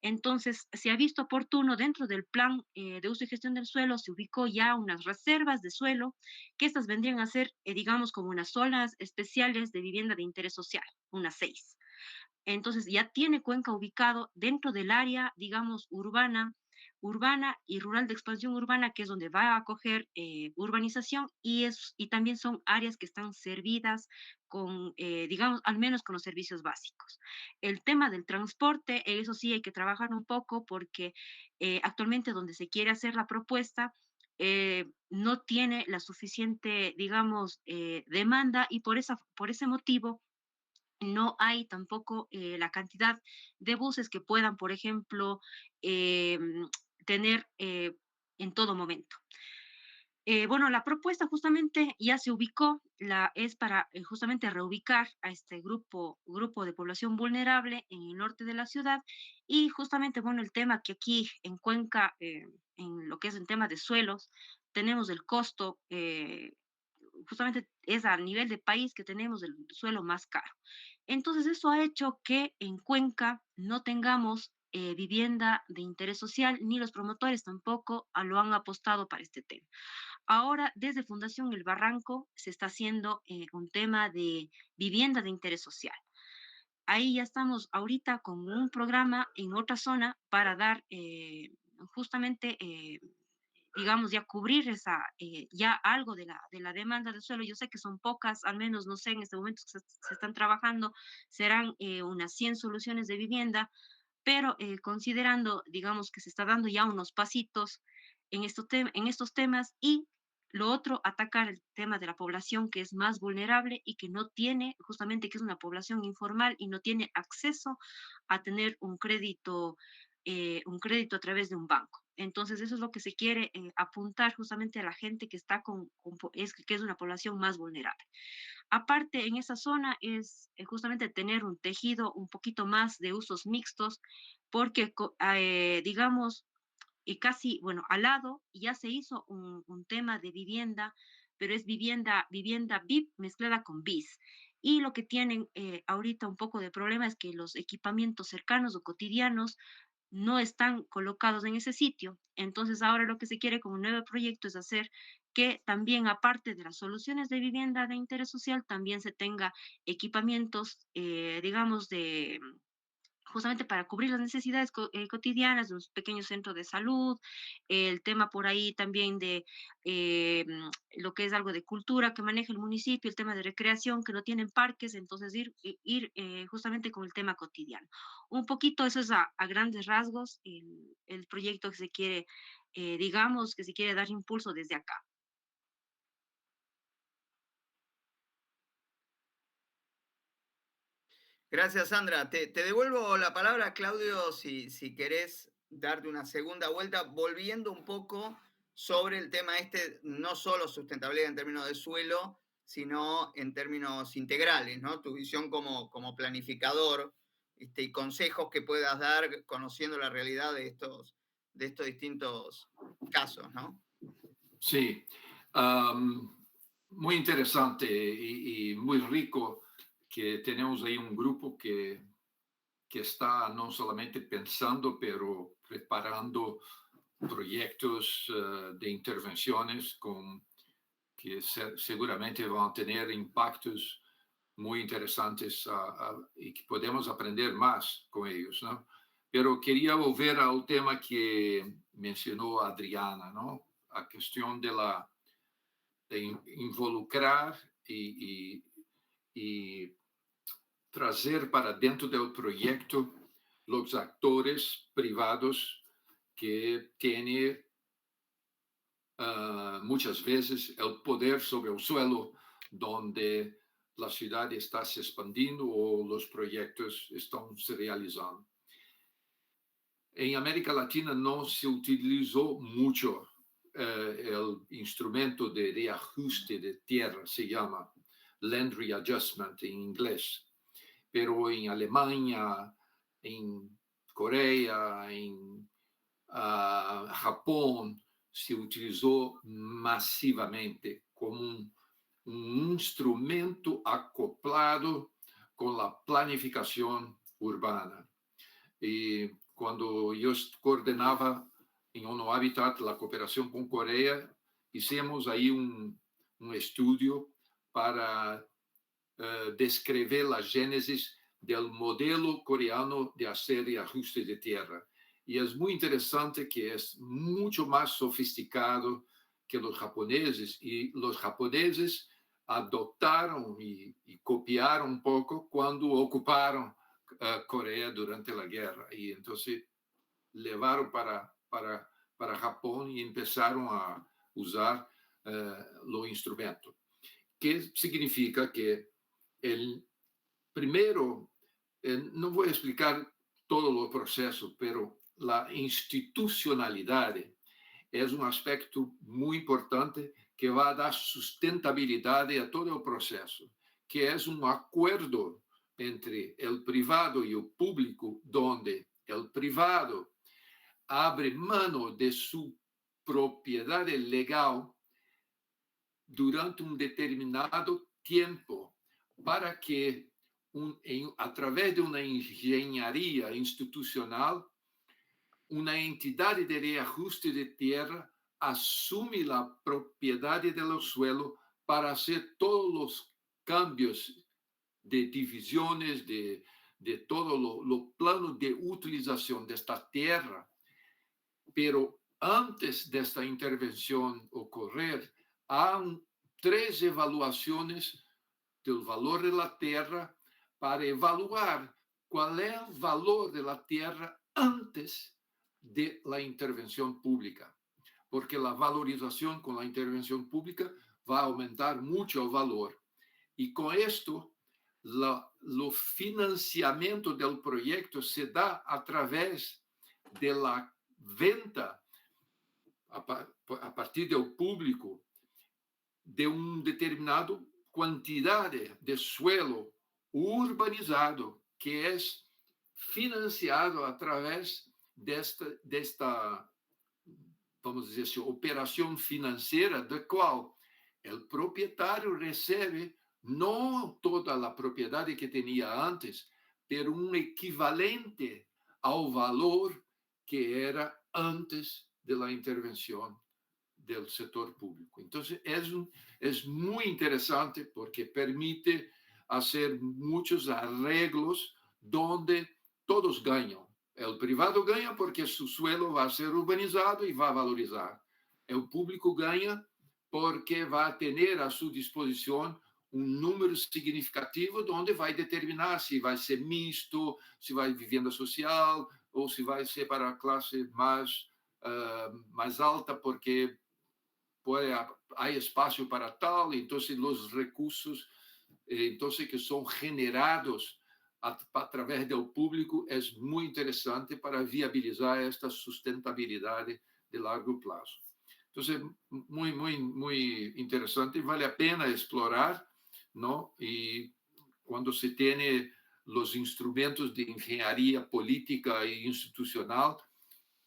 Entonces, se ha visto oportuno dentro del plan de uso y gestión del suelo, se ubicó ya unas reservas de suelo, que estas vendrían a ser, digamos, como unas zonas especiales de vivienda de interés social, unas 6. Entonces, ya tiene Cuenca ubicado dentro del área, digamos, urbana y rural de expansión urbana, que es donde va a acoger urbanización, y también son áreas que están servidas con, digamos, al menos con los servicios básicos. El tema del transporte, eso sí hay que trabajar un poco, porque actualmente donde se quiere hacer la propuesta, no tiene la suficiente, digamos, demanda, y por ese motivo no hay tampoco la cantidad de buses que puedan, por ejemplo, tener en todo momento. Bueno, la propuesta justamente ya se ubicó, es para justamente reubicar a este grupo de población vulnerable en el norte de la ciudad, y justamente, bueno, el tema que aquí en Cuenca, en lo que es el tema de suelos, tenemos el costo, justamente es a nivel de país que tenemos el suelo más caro. Entonces, eso ha hecho que en Cuenca no tengamos vivienda de interés social, ni los promotores tampoco lo han apostado para este tema. Ahora, desde Fundación El Barranco, se está haciendo un tema de vivienda de interés social. Ahí ya estamos ahorita con un programa en otra zona para dar justamente, digamos, ya cubrir ya algo de la demanda de suelo. Yo sé que son pocas, al menos, no sé, en este momento que se están trabajando, serán unas 100 soluciones de vivienda, pero considerando, digamos, que se está dando ya unos pasitos en estos temas, y lo otro, atacar el tema de la población que es más vulnerable y que no tiene, justamente, que es una población informal y no tiene acceso a tener un crédito a través de un banco. Entonces, eso es lo que se quiere apuntar justamente a la gente que está que es una población más vulnerable. Aparte, en esa zona es justamente tener un tejido un poquito más de usos mixtos, porque, digamos, y casi, bueno, al lado ya se hizo un tema de vivienda, pero es vivienda VIP mezclada con BIS. Y lo que tienen ahorita un poco de problema es que los equipamientos cercanos o cotidianos no están colocados en ese sitio. Entonces, ahora lo que se quiere con un nuevo proyecto es hacer que también, aparte de las soluciones de vivienda de interés social, también se tenga equipamientos, digamos, justamente para cubrir las necesidades cotidianas de un pequeño centro de salud, el tema por ahí también de lo que es algo de cultura que maneja el municipio, el tema de recreación, que no tienen parques, entonces ir justamente con el tema cotidiano. Un poquito eso es a grandes rasgos el proyecto que se quiere, digamos, que se quiere dar impulso desde acá. Gracias, Sandra. Te devuelvo la palabra, Claudio, si querés darte una segunda vuelta, volviendo un poco sobre el tema este, no solo sustentabilidad en términos de suelo, sino en términos integrales, ¿no? Tu visión como planificador, y consejos que puedas dar conociendo la realidad de estos distintos casos, ¿no? Sí, muy interesante y muy rico que tenemos ahí un grupo que está no solamente pensando, pero preparando proyectos de intervenciones que seguramente van a tener impactos muy interesantes y que podemos aprender más con ellos, ¿no? Pero quería volver al tema que mencionó Adriana, ¿no? A cuestión de involucrar y trazer para dentro del proyecto los actores privados que tienen muchas veces el poder sobre el suelo donde la ciudad está se expandiendo o los proyectos están se realizando. En América Latina no se utilizó mucho el instrumento de reajuste de tierra, se llama Land Readjustment en inglés, pero en Alemania, en Corea, en Japón, se utilizó masivamente como un instrumento acoplado con la planificación urbana. Y cuando yo coordenaba en ONU Habitat la cooperación con Corea, hicimos ahí un estudio para descrever la génesis del modelo coreano de hacer reajuste de tierra. Y es muy interesante que es mucho más sofisticado que los japoneses, y los japoneses adoptaron y copiaron un poco cuando ocuparon Corea durante la guerra, y entonces llevaron para Japón y empezaron a usar los instrumentos. ¿Qué significa? Que el primero, no voy a explicar todo el proceso, pero la institucionalidad es un aspecto muy importante que va a dar sustentabilidad a todo el proceso, que es un acuerdo entre el privado y el público, donde el privado abre mano de su propiedad legal durante un determinado tiempo para que, a través de una ingeniería institucional, una entidad de reajuste de tierra asume la propiedad del suelo para hacer todos los cambios de divisiones, de todo lo plano de utilización de esta tierra. Pero antes de esta intervención ocurrir, hay 3 evaluaciones del valor de la tierra para evaluar cuál es el valor de la tierra antes de la intervención pública, porque la valorización con la intervención pública va a aumentar mucho el valor. Y con esto, lo financiamiento del proyecto se da a través de la venta a partir del público de un determinado cantidad de suelo urbanizado que es financiado a través de esta, vamos a decir así, operación financiera, de cual el propietario recibe no toda la propiedad que tenía antes, pero un equivalente al valor que era antes de la intervención del sector público. Entonces, es muy interesante porque permite hacer muchos arreglos donde todos ganan. El privado gana porque su suelo va a ser urbanizado y va a valorizar. El público gana porque va a tener a su disposición un número significativo donde va a determinar si va a ser mixto, si va a vivienda social o si va a ser para a clase más alta, porque hay espacio para tal. Entonces los recursos entonces, que son generados a través del público es muy interesante para viabilizar esta sustentabilidad de largo plazo. Entonces, muy interesante, vale a pena explorar, ¿no? Y cuando se tiene los instrumentos de ingeniería política e institucional,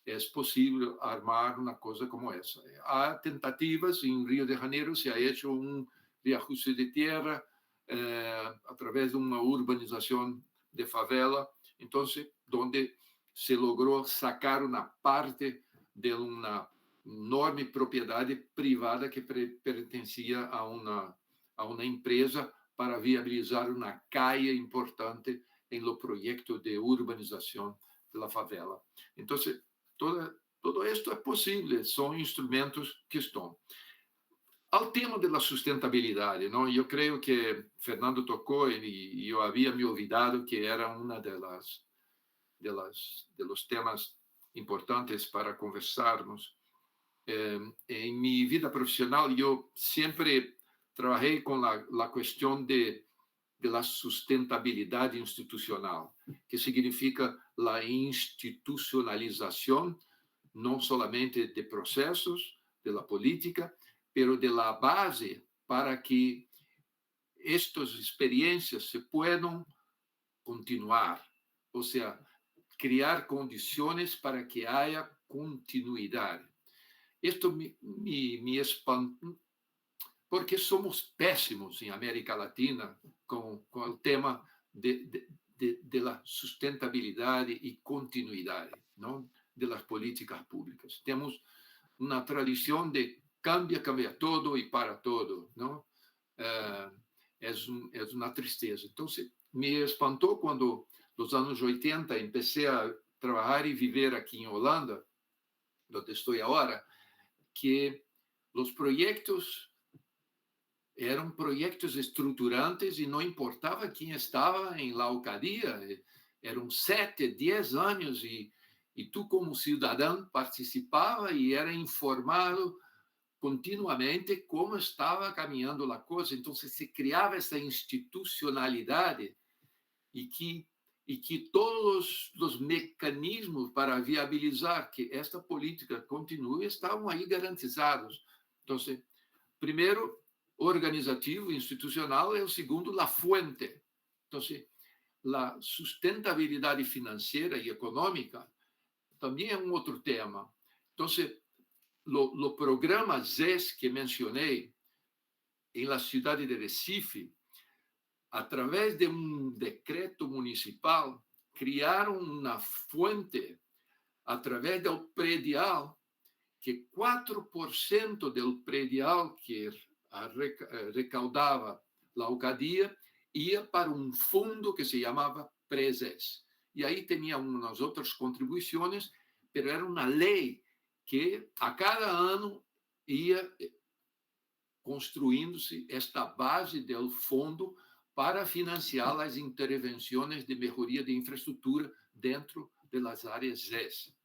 es posible armar una cosa como esa. Hay tentativas, en Río de Janeiro se ha hecho un reajuste de tierra a través de una urbanización de favela, entonces, donde se logró sacar una parte de una enorme propiedad privada que pertenecía a una empresa para viabilizar una calle importante en los proyectos de urbanización de la favela. Entonces, todo esto es posible, son instrumentos que están. Al tema de la sustentabilidad, ¿no? Yo creo que Fernando tocó y yo había me olvidado que era una de los temas importantes para conversarnos. En mi vida profesional yo siempre trabajé con la cuestión de de la sustentabilidad institucional, que significa la institucionalización no solamente de procesos, de la política, pero de la base para que estas experiencias se puedan continuar, o sea, crear condiciones para que haya continuidad. Esto me espanta, porque somos pésimos en América Latina con el tema de la sustentabilidad y continuidad, ¿no?, de las políticas públicas. Tenemos una tradición de cambia todo y para todo, ¿no? Es una tristeza. Entonces, me espantó cuando los años 80 empecé a trabajar y vivir aquí en Holanda, donde estoy ahora, que los proyectos eran proyectos estructurantes y no importaba quién estaba en la alcaldía. Eran 7, 10 años y tú como ciudadano participaba y era informado continuamente cómo estaba caminhando la cosa. Entonces se creaba esa institucionalidad y que todos los mecanismos para viabilizar que esta política continúe estaban ahí garantizados. Entonces, primero, organizativo, institucional, y el segundo, la fuente. Entonces, la sustentabilidad financiera y económica también es un otro tema. Entonces, los programas ZES que mencioné en la ciudad de Recife, a través de un decreto municipal, criaron una fuente a través del predial, que 4% del predial que recaudava la alcaldía ia para um fundo que se chamava Prezes. E aí tinha umas outras contribuições, mas era uma lei que a cada ano ia construindo-se esta base do fundo para financiar as intervenções de melhoria de infraestrutura dentro das áreas ZES.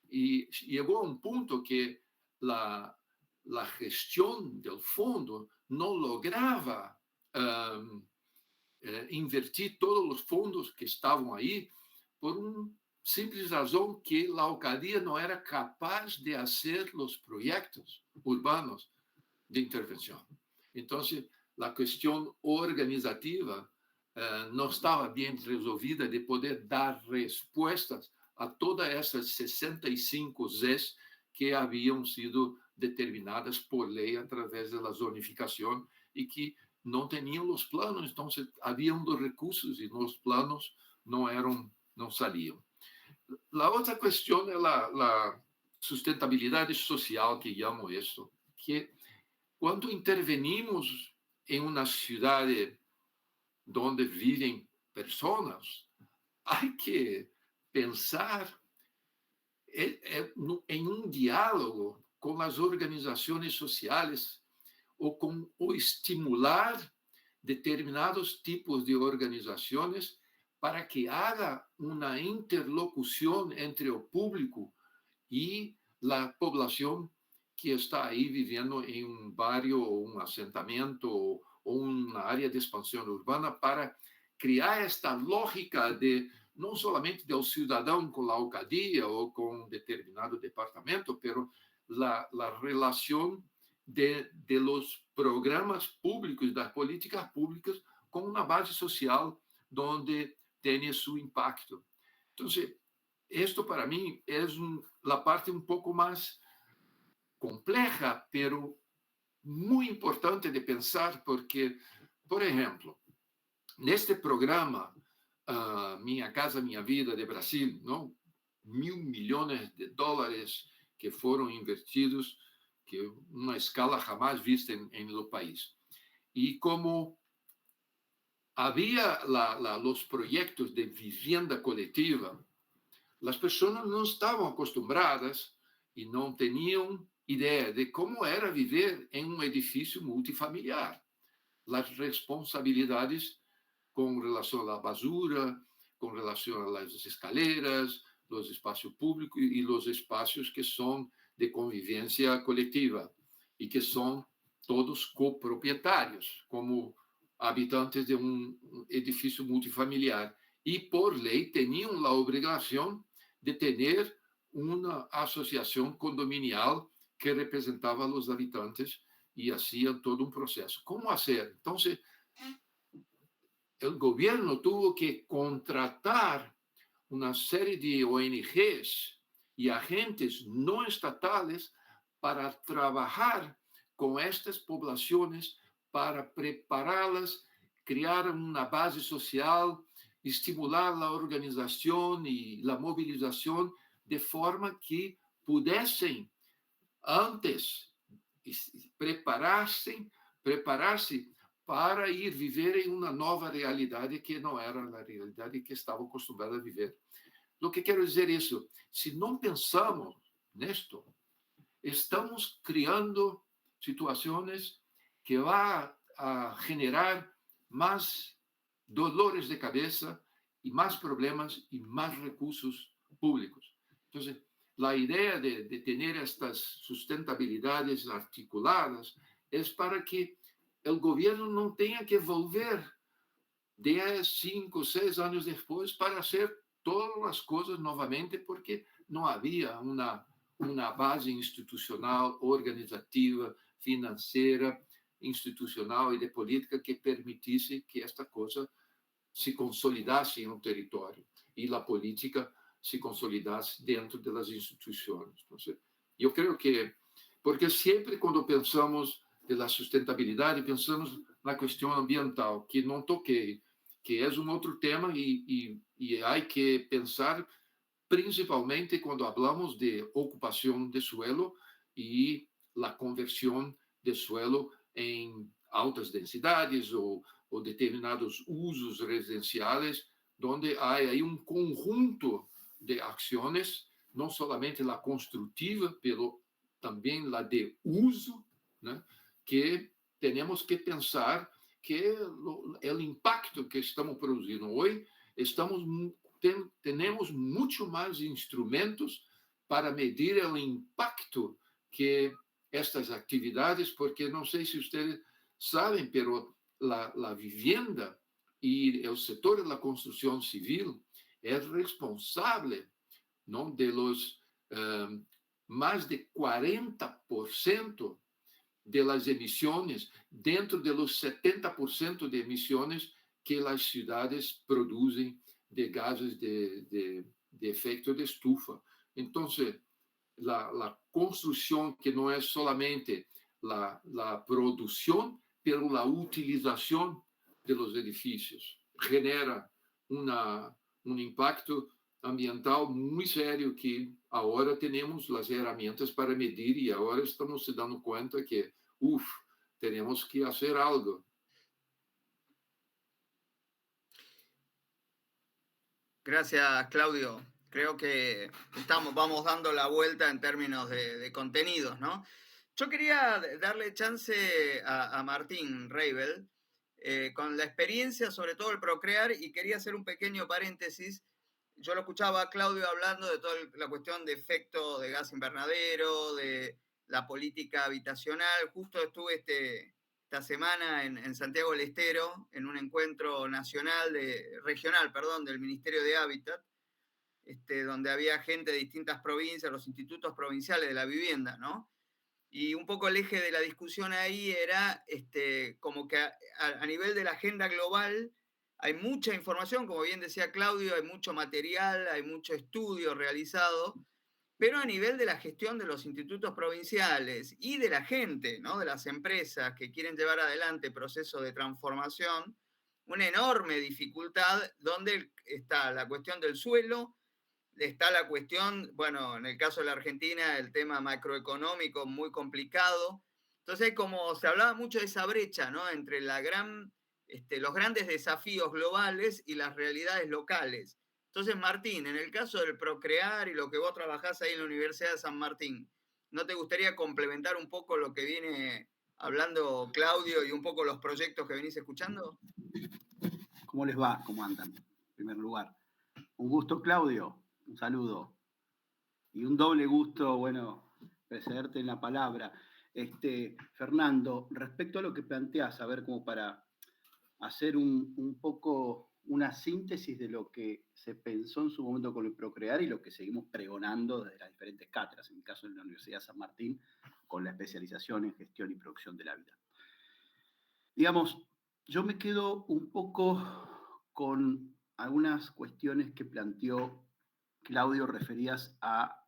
E chegou a um ponto que a gestão do fundo não lograva invertir todos os fundos que estavam aí por uma simples razão, que a alcaldía não era capaz de fazer os projetos urbanos de intervenção. Então, a questão organizativa não estava bem resolvida de poder dar respostas a todas essas 65 ZES que haviam sido determinadas por lei através da zonificação e que não tinham os planos. Então, haviam os recursos e os planos não saliam. A outra questão é a sustentabilidade social, que chamo isso, que quando intervenimos em uma cidade onde vivem pessoas, há que pensar em um diálogo com as organizações sociais ou estimular determinados tipos de organizações para que haja uma interlocução entre o público e a população que está aí vivendo em um bairro, ou um assentamento, ou uma área de expansão urbana, para criar esta lógica de não somente do cidadão com a alcaldía ou com determinado departamento, pero a relação de los programas públicos, das políticas públicas, com uma base social onde tem seu impacto. Então, isto para mim é a parte um pouco mais compleja, pero muito importante de pensar, porque, por exemplo, neste programa Minha Casa Minha Vida de Brasil, não? $1.000 milhões que foram invertidos, que uma escala jamais vista em lo país. E como havia os projetos de vivienda coletiva, as pessoas não estavam acostumadas e não tinham ideia de como era viver em um edifício multifamiliar. As responsabilidades com relação à basura, com relação às escaleras, os espaços públicos e os espaços que são de convivência coletiva e que são todos coproprietários, como habitantes de un edificio multifamiliar. Y por ley tenían la obligación de tener una asociación condominial que representaba a los habitantes y hacía todo un proceso. ¿Cómo hacer? Entonces, el gobierno tuvo que contratar una serie de ONGs y agentes no estatales para trabajar con estas poblaciones, para prepararlas, crear una base social, estimular la organización y la movilización de forma que pudiesen antes prepararse para ir viver em uma nova realidade que não era a realidade que estavam acostumados a viver. O que quero dizer isso? Se não pensamos nisto, estamos criando situações que vão a generar mais dolores de cabeça e mais problemas e mais recursos públicos. Então, a ideia de ter estas sustentabilidades articuladas é para que o governo não tenha que volver 10, 5, 6 anos depois para hacer todas as coisas novamente, porque não havia uma base institucional, organizativa, financeira, institucional e de política que permitisse que esta coisa se consolidasse em um território e a política se consolidasse dentro das instituições. Então, eu creio que, porque sempre quando pensamos da sustentabilidade, pensamos na questão ambiental, que não toquei, que é um outro tema e há que pensar principalmente quando falamos de ocupação de suelo e a conversão de suelo em altas densidades ou determinados usos residenciais, onde há aí um conjunto de ações, não somente a construtiva, pero também a de uso, né? Que temos que pensar que o impacto que estamos produzindo hoje, temos muito mais instrumentos para medir o impacto que estas atividades, porque não sei se vocês sabem, pero a vivienda e o setor da construção civil é responsável, não, de los mais de 40% de las emissões dentro de los 70% de emissões que as cidades produzem de gases de efeito de estufa. Então, a construção que não é solamente a produção, pero a utilização de los edifícios genera impacto ambiental muito sério que agora temos as ferramentas para medir e agora estamos se dando conta que, temos que fazer algo. Gracias, Claudio. Creo que vamos dando la vuelta en términos de contenidos, ¿no? Yo quería darle chance a Martín Reibel con la experiencia, sobre todo el Procrear, y quería hacer un pequeño paréntesis. Yo lo escuchaba a Claudio hablando de toda la cuestión de efecto de gas invernadero, de la política habitacional. Justo estuve esta semana en Santiago del Estero, en un encuentro regional del Ministerio de Hábitat, donde había gente de distintas provincias, los institutos provinciales de la vivienda, ¿no? Y un poco el eje de la discusión ahí era como que a nivel de la agenda global hay mucha información, como bien decía Claudio, hay mucho material, hay mucho estudio realizado, pero a nivel de la gestión de los institutos provinciales y de la gente, ¿no? De las empresas que quieren llevar adelante procesos de transformación, una enorme dificultad donde está la cuestión del suelo, está la cuestión, bueno, en el caso de la Argentina, el tema macroeconómico muy complicado. Entonces, como se hablaba mucho de esa brecha, ¿no? Entre los grandes desafíos globales y las realidades locales. Entonces, Martín, en el caso del Procrear y lo que vos trabajás ahí en la Universidad de San Martín, ¿no te gustaría complementar un poco lo que viene hablando Claudio y un poco los proyectos que venís escuchando? ¿Cómo les va? ¿Cómo andan? En primer lugar. Un gusto, Claudio. Un saludo. Y un doble gusto, bueno, precederte en la palabra. Fernando, respecto a lo que planteas, a ver, como para hacer un poco una síntesis de lo que se pensó en su momento con el Procrear y lo que seguimos pregonando desde las diferentes cátedras, en mi caso en la Universidad de San Martín, con la especialización en gestión y producción de la vida. Digamos, yo me quedo un poco con algunas cuestiones que planteó Claudio referidas a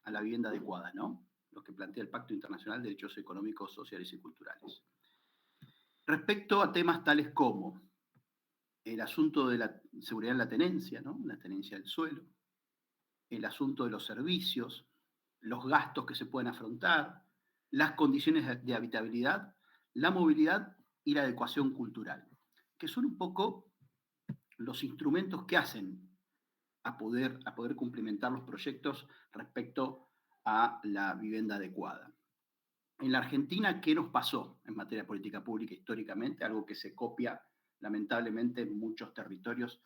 la vivienda adecuada, ¿no? Lo que plantea el Pacto Internacional de Derechos Económicos, Sociales y Culturales. Respecto a temas tales como el asunto de la seguridad en la tenencia, ¿no? La tenencia del suelo, el asunto de los servicios, los gastos que se pueden afrontar, las condiciones de habitabilidad, la movilidad y la adecuación cultural, que son un poco los instrumentos que hacen a poder cumplimentar los proyectos respecto a la vivienda adecuada. En la Argentina, ¿qué nos pasó en materia de política pública históricamente? Algo que se copia lamentablemente en muchos territorios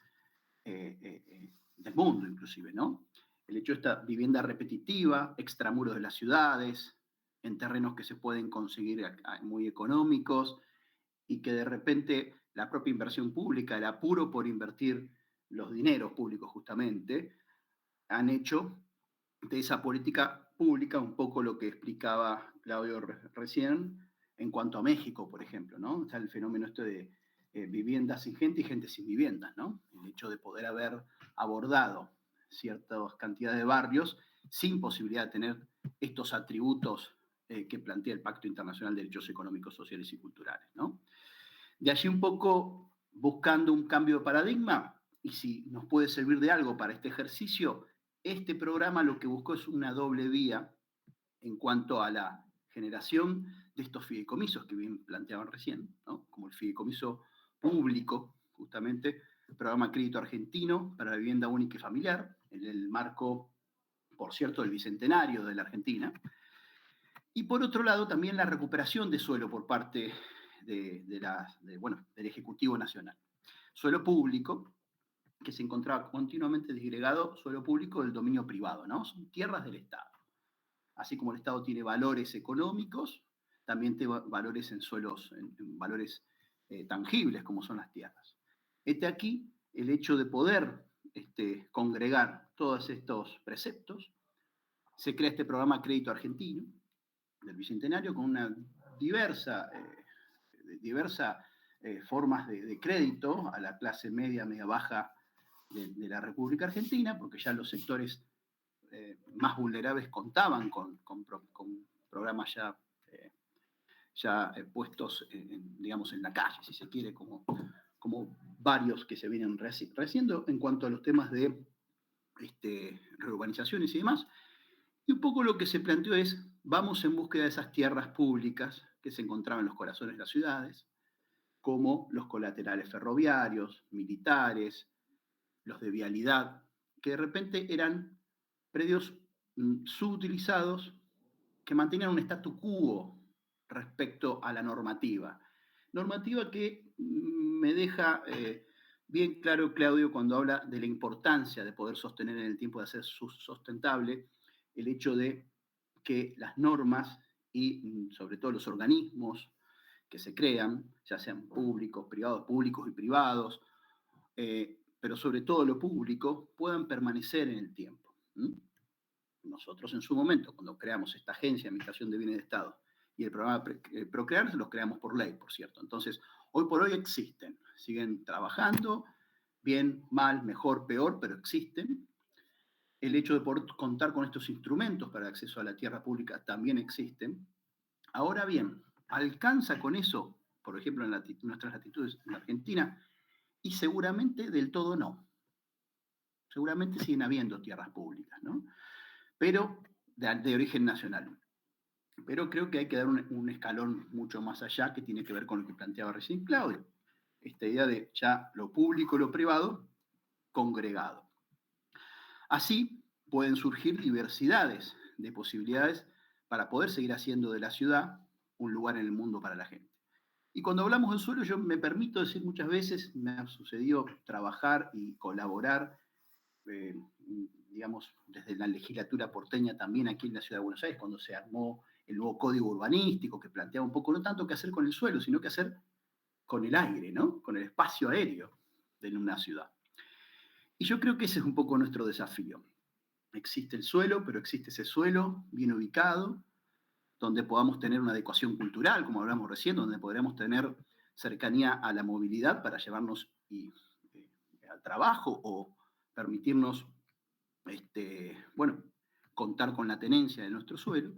del mundo, inclusive, ¿no? El hecho de esta vivienda repetitiva, extramuros de las ciudades, en terrenos que se pueden conseguir muy económicos y que de repente la propia inversión pública, el apuro por invertir los dineros públicos justamente, han hecho de esa política pública un poco lo que explicaba Claudio recién en cuanto a México, por ejemplo, ¿no? Está el fenómeno este de viviendas sin gente y gente sin viviendas, ¿no? El hecho de poder haber abordado ciertas cantidades de barrios sin posibilidad de tener estos atributos que plantea el Pacto Internacional de Derechos Económicos, Sociales y Culturales, ¿no? De allí un poco buscando un cambio de paradigma, y si nos puede servir de algo para este ejercicio, este programa lo que buscó es una doble vía en cuanto a la generación de estos fideicomisos que bien planteaban recién, ¿no? Como el fideicomiso público, justamente, el programa Crédito Argentino para la vivienda única y familiar, en el marco, por cierto, del Bicentenario de la Argentina. Y por otro lado, también la recuperación de suelo por parte del Ejecutivo Nacional. Suelo público, que se encontraba continuamente disgregado, suelo público del dominio privado, ¿no? Son tierras del Estado. Así como el Estado tiene valores económicos, también tiene valores en suelos, en valores tangibles, como son las tierras. Aquí el hecho de poder congregar todos estos preceptos, se crea este programa Crédito Argentino del Bicentenario con una diversa formas de crédito a la clase media, media baja de la República Argentina, porque ya los sectores más vulnerables contaban con programas ya puestos, digamos, en la calle, si se quiere, como varios que se vienen reciendo en cuanto a los temas de reurbanizaciones y demás. Y un poco lo que se planteó es, vamos en búsqueda de esas tierras públicas que se encontraban en los corazones de las ciudades, como los colaterales ferroviarios, militares, los de vialidad, que de repente eran predios subutilizados que mantenían un statu quo respecto a la normativa. Normativa que me deja bien claro Claudio cuando habla de la importancia de poder sostener en el tiempo, de hacer sustentable el hecho de que las normas y sobre todo los organismos que se crean, ya sean públicos y privados, pero sobre todo lo público, puedan permanecer en el tiempo. Nosotros en su momento, cuando creamos esta agencia de administración de bienes de Estado y el programa Procrear, los creamos por ley, por cierto. Entonces, hoy por hoy existen, siguen trabajando, bien, mal, mejor, peor, pero existen. El hecho de poder contar con estos instrumentos para el acceso a la tierra pública también existen. Ahora bien, ¿alcanza con eso, por ejemplo, en nuestras latitudes en Argentina? Y seguramente del todo no. Seguramente siguen habiendo tierras públicas, ¿no? Pero de origen nacional. Pero creo que hay que dar un escalón mucho más allá, que tiene que ver con lo que planteaba recién Claudio. Esta idea de ya lo público y lo privado congregado. Así pueden surgir diversidades de posibilidades para poder seguir haciendo de la ciudad un lugar en el mundo para la gente. Y cuando hablamos del suelo, yo me permito decir muchas veces, me ha sucedido trabajar y colaborar, digamos, desde la legislatura porteña también aquí en la Ciudad de Buenos Aires, cuando se armó el nuevo código urbanístico que planteaba un poco no tanto qué hacer con el suelo, sino qué hacer con el aire, ¿no? Con el espacio aéreo de una ciudad. Y yo creo que ese es un poco nuestro desafío. Existe el suelo, pero existe ese suelo bien ubicado, donde podamos tener una adecuación cultural, como hablamos recién, donde podremos tener cercanía a la movilidad para llevarnos al trabajo o permitirnos, bueno, contar con la tenencia de nuestro suelo.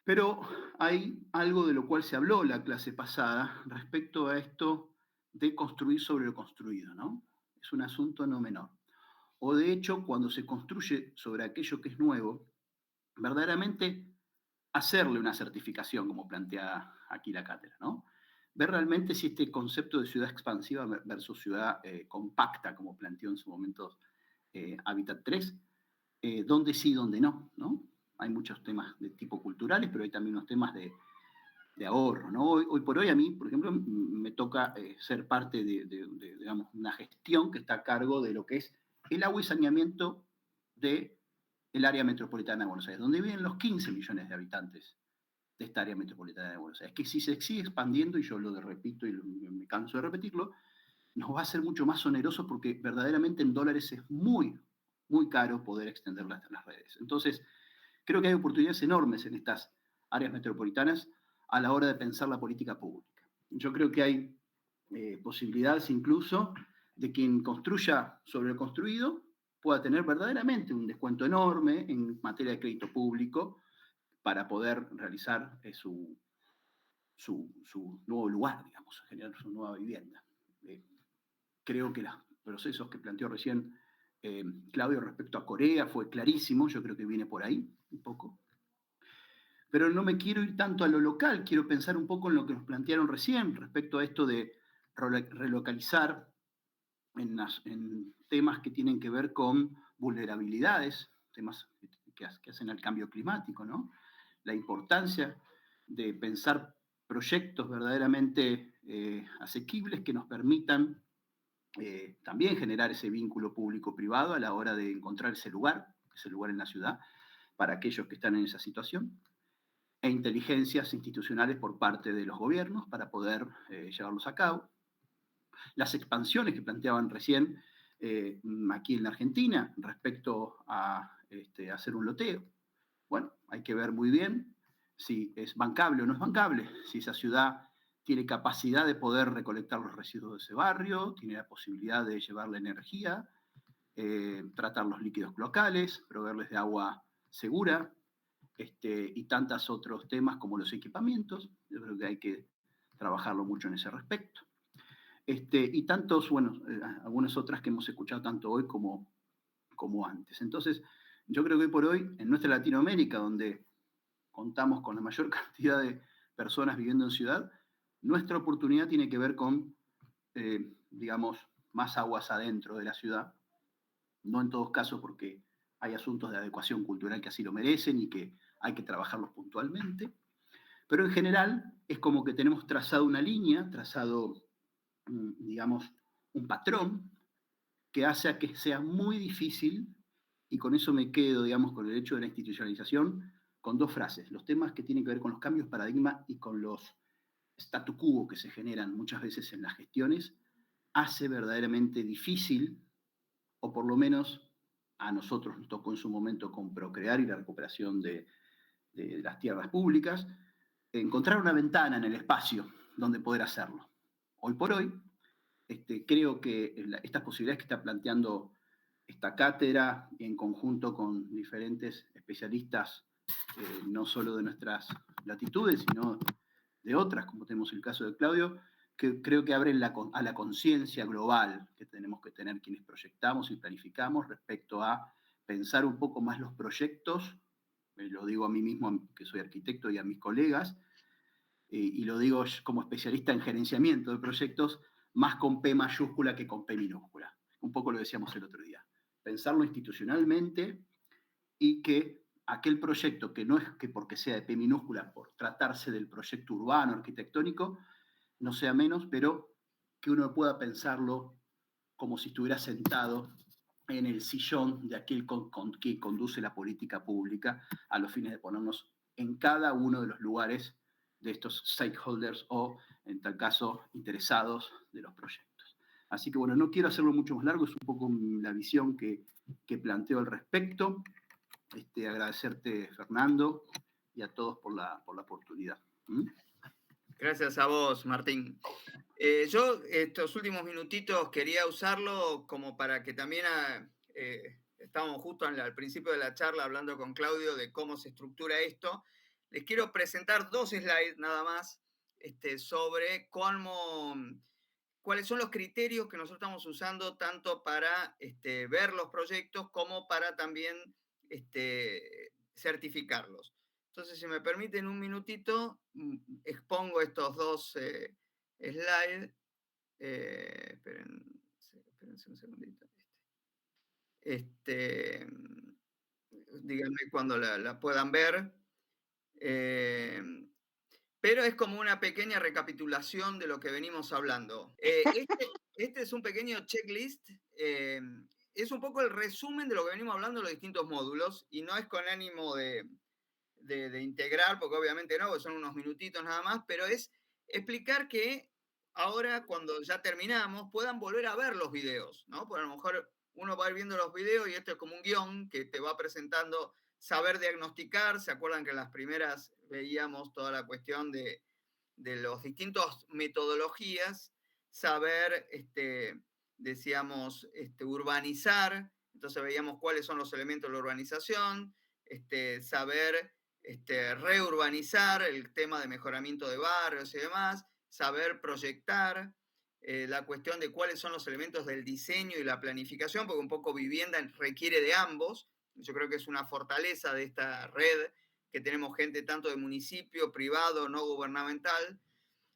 Pero hay algo de lo cual se habló la clase pasada respecto a esto de construir sobre lo construido, ¿no? Es un asunto no menor. O de hecho, cuando se construye sobre aquello que es nuevo, verdaderamente hacerle una certificación, como plantea aquí la cátedra, ¿no? Ver realmente si este concepto de ciudad expansiva versus ciudad compacta, como planteó en su momento Hábitat 3, dónde sí, dónde no, ¿no? Hay muchos temas de tipo culturales, pero hay también unos temas de ahorro, ¿no? Hoy por hoy a mí, por ejemplo, me toca ser parte de, digamos, una gestión que está a cargo de lo que es el agua y saneamiento del área metropolitana de Buenos Aires, donde viven los 15 millones de habitantes de esta área metropolitana de Buenos Aires. Que si se sigue expandiendo, y yo lo repito y me canso de repetirlo, nos va a ser mucho más oneroso porque verdaderamente en dólares es muy, muy caro poder extender las redes. Entonces, creo que hay oportunidades enormes en estas áreas metropolitanas a la hora de pensar la política pública. Yo creo que hay posibilidades incluso de quien construya sobre lo construido pueda tener verdaderamente un descuento enorme en materia de crédito público para poder realizar su nuevo lugar, digamos, generar su nueva vivienda. Creo que los procesos que planteó recién Claudio respecto a Corea fue clarísimo, yo creo que viene por ahí un poco. Pero no me quiero ir tanto a lo local, quiero pensar un poco en lo que nos plantearon recién respecto a esto de relocalizar en temas que tienen que ver con vulnerabilidades, temas que hacen al cambio climático, ¿no? La importancia de pensar proyectos verdaderamente asequibles que nos permitan también generar ese vínculo público-privado a la hora de encontrar ese lugar en la ciudad, para aquellos que están en esa situación, e inteligencias institucionales por parte de los gobiernos para poder llevarlos a cabo. Las expansiones que planteaban recién aquí en la Argentina respecto a hacer un loteo. Bueno, hay que ver muy bien si es bancable o no es bancable, si esa ciudad tiene capacidad de poder recolectar los residuos de ese barrio, tiene la posibilidad de llevarle energía, tratar los líquidos locales, proveerles de agua segura, y tantos otros temas como los equipamientos. Yo creo que hay que trabajarlo mucho en ese respecto. Y tantos, bueno, algunas otras que hemos escuchado tanto hoy como antes. Entonces, yo creo que hoy por hoy, en nuestra Latinoamérica, donde contamos con la mayor cantidad de personas viviendo en ciudad, nuestra oportunidad tiene que ver con, digamos, más aguas adentro de la ciudad. No en todos casos porque hay asuntos de adecuación cultural que así lo merecen y que hay que trabajarlos puntualmente. Pero en general es como que tenemos trazado una línea, trazado, digamos, un patrón que hace a que sea muy difícil, y con eso me quedo, digamos, con el hecho de la institucionalización, con dos frases: los temas que tienen que ver con los cambios de paradigma y con los statu quo que se generan muchas veces en las gestiones, hace verdaderamente difícil, o por lo menos a nosotros nos tocó en su momento con Procrear y la recuperación de las tierras públicas, encontrar una ventana en el espacio donde poder hacerlo. Hoy por hoy, creo que estas posibilidades que está planteando esta cátedra, en conjunto con diferentes especialistas, no solo de nuestras latitudes, sino de otras, como tenemos el caso de Claudio, que creo que abren a la conciencia global que tenemos que tener quienes proyectamos y planificamos respecto a pensar un poco más los proyectos. Lo digo a mí mismo, que soy arquitecto, y a mis colegas, y lo digo como especialista en gerenciamiento de proyectos, más con P mayúscula que con P minúscula. Un poco lo decíamos el otro día. Pensarlo institucionalmente, y que aquel proyecto, que no es que porque sea de P minúscula, por tratarse del proyecto urbano, arquitectónico, no sea menos, pero que uno pueda pensarlo como si estuviera sentado en el sillón de aquel que conduce la política pública a los fines de ponernos en cada uno de los lugares estos stakeholders o, en tal caso, interesados de los proyectos. Así que bueno, no quiero hacerlo mucho más largo, es un poco la visión que planteo al respecto. Agradecerte, Fernando, y a todos por la oportunidad. Gracias a vos, Martín. Yo estos últimos minutitos quería usarlo como para que también estábamos justo al principio de la charla hablando con Claudio de cómo se estructura esto. Les quiero presentar 2 slides nada más sobre cuáles son los criterios que nosotros estamos usando tanto para ver los proyectos como para también certificarlos. Entonces, si me permiten un minutito, expongo estos 2 slides. Espérense un segundito. Díganme cuando la puedan ver. Pero es como una pequeña recapitulación de lo que venimos hablando. Este es un pequeño checklist. Es un poco el resumen de lo que venimos hablando en los distintos módulos y no es con ánimo de integrar, porque obviamente no, porque son unos minutitos nada más, pero es explicar que ahora cuando ya terminamos puedan volver a ver los videos, ¿no? Porque a lo mejor uno va a ir viendo los videos y esto es como un guión que te va presentando saber diagnosticar. ¿Se acuerdan que en las primeras veíamos toda la cuestión de los distintos metodologías? Saber, decíamos, urbanizar, entonces veíamos cuáles son los elementos de la urbanización, saber reurbanizar, el tema de mejoramiento de barrios y demás, saber proyectar, la cuestión de cuáles son los elementos del diseño y la planificación, porque un poco vivienda requiere de ambos. Yo creo que es una fortaleza de esta red, que tenemos gente tanto de municipio, privado, no gubernamental.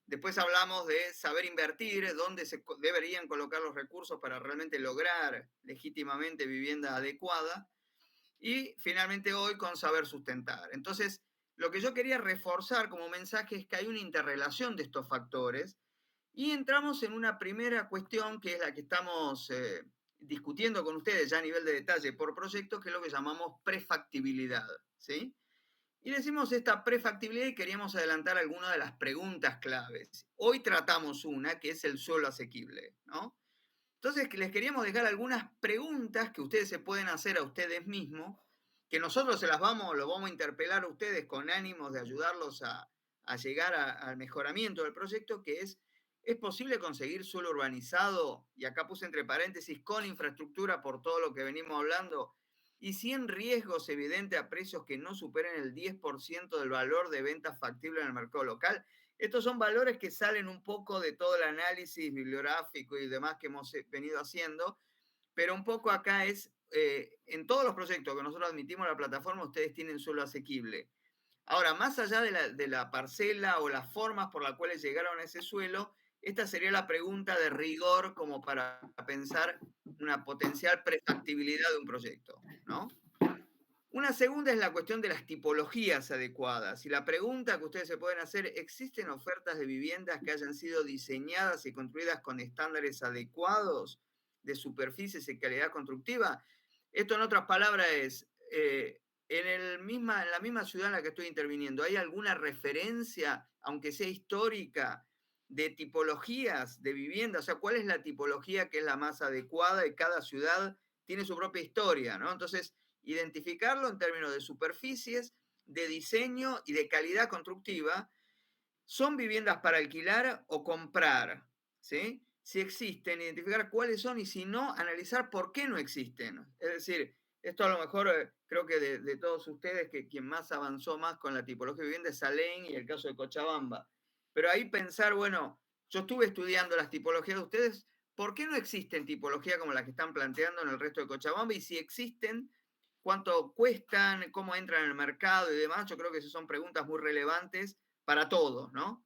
Después hablamos de saber invertir, dónde se deberían colocar los recursos para realmente lograr legítimamente vivienda adecuada. Y finalmente hoy con saber sustentar. Entonces, lo que yo quería reforzar como mensaje es que hay una interrelación de estos factores y entramos en una primera cuestión que es la que estamos discutiendo con ustedes ya a nivel de detalle por proyecto, que es lo que llamamos prefactibilidad, ¿sí? Y decimos esta prefactibilidad y queríamos adelantar algunas de las preguntas claves. Hoy tratamos una que es el suelo asequible, ¿no? Entonces, les queríamos dejar algunas preguntas que ustedes se pueden hacer a ustedes mismos, que nosotros los vamos a interpelar a ustedes con ánimos de ayudarlos a llegar al mejoramiento del proyecto, que ¿es posible conseguir suelo urbanizado? Y acá puse entre paréntesis, con infraestructura por todo lo que venimos hablando, y sin riesgos evidentes a precios que no superen el 10% del valor de venta factible en el mercado local. Estos son valores que salen un poco de todo el análisis bibliográfico y demás que hemos venido haciendo, pero un poco acá es, en todos los proyectos que nosotros admitimos a la plataforma, ustedes tienen suelo asequible. Ahora, más allá de la parcela o las formas por las cuales llegaron a ese suelo, esta sería la pregunta de rigor como para pensar una potencial prefactibilidad de un proyecto, ¿no? Una segunda es la cuestión de las tipologías adecuadas. Y la pregunta que ustedes se pueden hacer, ¿existen ofertas de viviendas que hayan sido diseñadas y construidas con estándares adecuados de superficies y calidad constructiva? Esto, en otras palabras, es, en la misma ciudad en la que estoy interviniendo, ¿hay alguna referencia, aunque sea histórica, de tipologías de vivienda? O sea, ¿cuál es la tipología que es la más adecuada? Y cada ciudad tiene su propia historia, ¿no? Entonces, identificarlo en términos de superficies, de diseño y de calidad constructiva. ¿Son viviendas para alquilar o comprar? ¿Sí? Si existen, identificar cuáles son y si no, analizar por qué no existen. Es decir, esto a lo mejor creo que de todos ustedes, que quien más avanzó más con la tipología de vivienda es Salén y el caso de Cochabamba. Pero ahí pensar, bueno, yo estuve estudiando las tipologías de ustedes, ¿por qué no existen tipologías como las que están planteando en el resto de Cochabamba? Y si existen, ¿cuánto cuestan? ¿Cómo entran en el mercado y demás? Yo creo que esas son preguntas muy relevantes para todos, ¿no?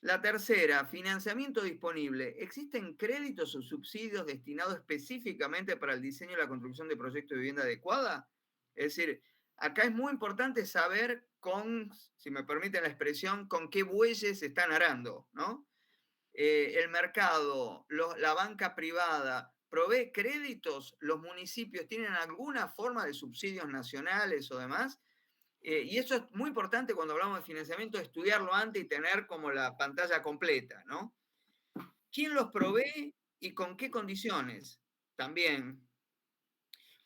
La tercera, financiamiento disponible. ¿Existen créditos o subsidios destinados específicamente para el diseño y la construcción de proyectos de vivienda adecuada? Es decir, acá es muy importante saber si me permiten la expresión, con qué bueyes se están arando, ¿no? El mercado, la banca privada, ¿provee créditos? ¿Los municipios tienen alguna forma de subsidios nacionales o demás? Y eso es muy importante cuando hablamos de financiamiento, estudiarlo antes y tener como la pantalla completa, ¿no? ¿Quién los provee y con qué condiciones? También.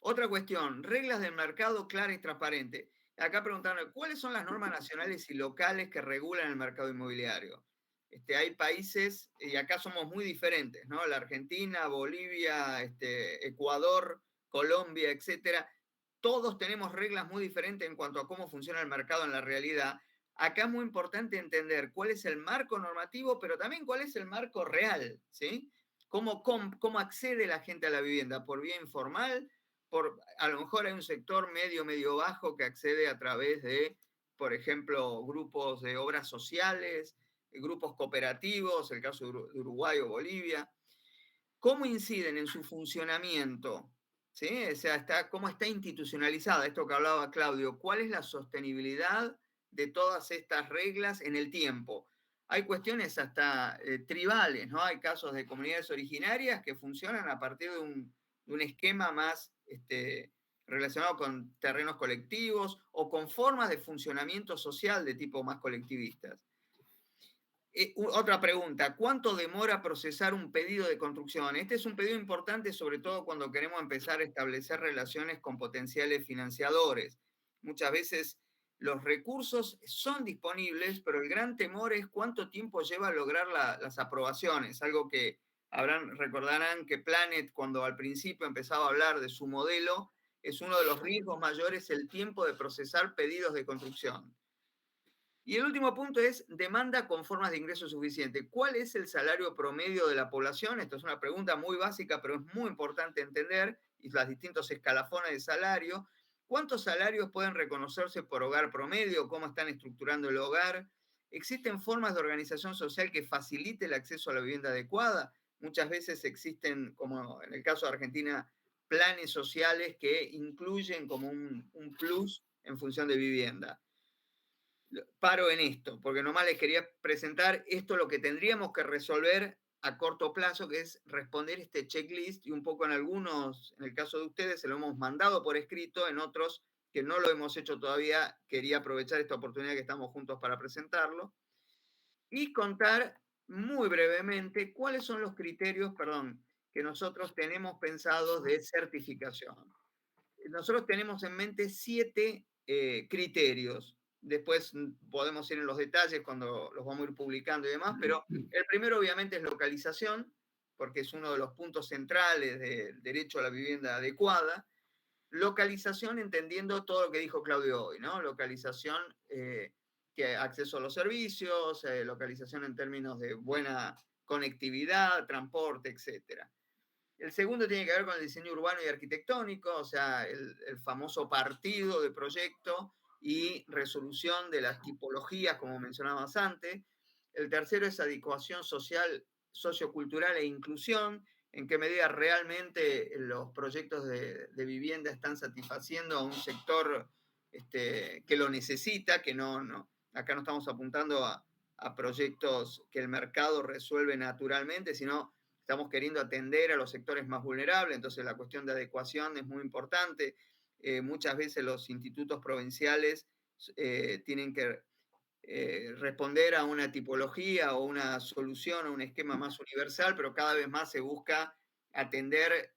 Otra cuestión, reglas del mercado claras y transparentes. Acá preguntaron, ¿cuáles son las normas nacionales y locales que regulan el mercado inmobiliario? Hay países, y acá somos muy diferentes, ¿no? La Argentina, Bolivia, Ecuador, Colombia, etcétera. Todos tenemos reglas muy diferentes en cuanto a cómo funciona el mercado en la realidad. Acá es muy importante entender cuál es el marco normativo, pero también cuál es el marco real, ¿sí? ¿Cómo accede la gente a la vivienda? ¿Por vía informal? A lo mejor hay un sector medio bajo que accede a través de, por ejemplo, grupos de obras sociales, grupos cooperativos, el caso de Uruguay o Bolivia. ¿Cómo inciden en su funcionamiento? ¿Sí? O sea, ¿cómo está institucionalizada? Esto que hablaba Claudio, ¿cuál es la sostenibilidad de todas estas reglas en el tiempo? Hay cuestiones hasta tribales, ¿no? Hay casos de comunidades originarias que funcionan a partir de un esquema más relacionado con terrenos colectivos o con formas de funcionamiento social de tipo más colectivistas. Otra pregunta, ¿cuánto demora procesar un pedido de construcción? Este es un pedido importante, sobre todo cuando queremos empezar a establecer relaciones con potenciales financiadores. Muchas veces los recursos son disponibles, pero el gran temor es cuánto tiempo lleva a lograr las aprobaciones, algo que recordarán que Planet, cuando al principio empezaba a hablar de su modelo, es uno de los riesgos mayores el tiempo de procesar pedidos de construcción. Y el último punto es demanda con formas de ingreso suficiente. ¿Cuál es el salario promedio de la población? Esto es una pregunta muy básica, pero es muy importante entender y los distintos escalafones de salario. ¿Cuántos salarios pueden reconocerse por hogar promedio? ¿Cómo están estructurando el hogar? ¿Existen formas de organización social que facilite el acceso a la vivienda adecuada? Muchas veces existen, como en el caso de Argentina, planes sociales que incluyen como un plus en función de vivienda. Paro en esto, porque nomás les quería presentar esto lo que tendríamos que resolver a corto plazo, que es responder este checklist y un poco en algunos, en el caso de ustedes, se lo hemos mandado por escrito, en otros que no lo hemos hecho todavía, quería aprovechar esta oportunidad que estamos juntos para presentarlo y contar muy brevemente cuáles son los criterios, que nosotros tenemos pensados de certificación. Nosotros tenemos en mente 7 criterios. Después podemos ir en los detalles cuando los vamos a ir publicando y demás, pero el primero obviamente es localización, porque es uno de los puntos centrales del derecho a la vivienda adecuada. Localización entendiendo todo lo que dijo Claudio hoy, ¿no? Localización, que acceso a los servicios, localización en términos de buena conectividad, transporte, etcétera. El segundo tiene que ver con el diseño urbano y arquitectónico, o sea, el famoso partido de proyecto y resolución de las tipologías, como mencionabas antes. El tercero es adecuación social, sociocultural e inclusión, en qué medida realmente los proyectos de vivienda están satisfaciendo a un sector que lo necesita, que acá no estamos apuntando a proyectos que el mercado resuelve naturalmente, sino estamos queriendo atender a los sectores más vulnerables, entonces la cuestión de adecuación es muy importante. Muchas veces los institutos provinciales tienen que responder a una tipología o una solución o un esquema más universal, pero cada vez más se busca atender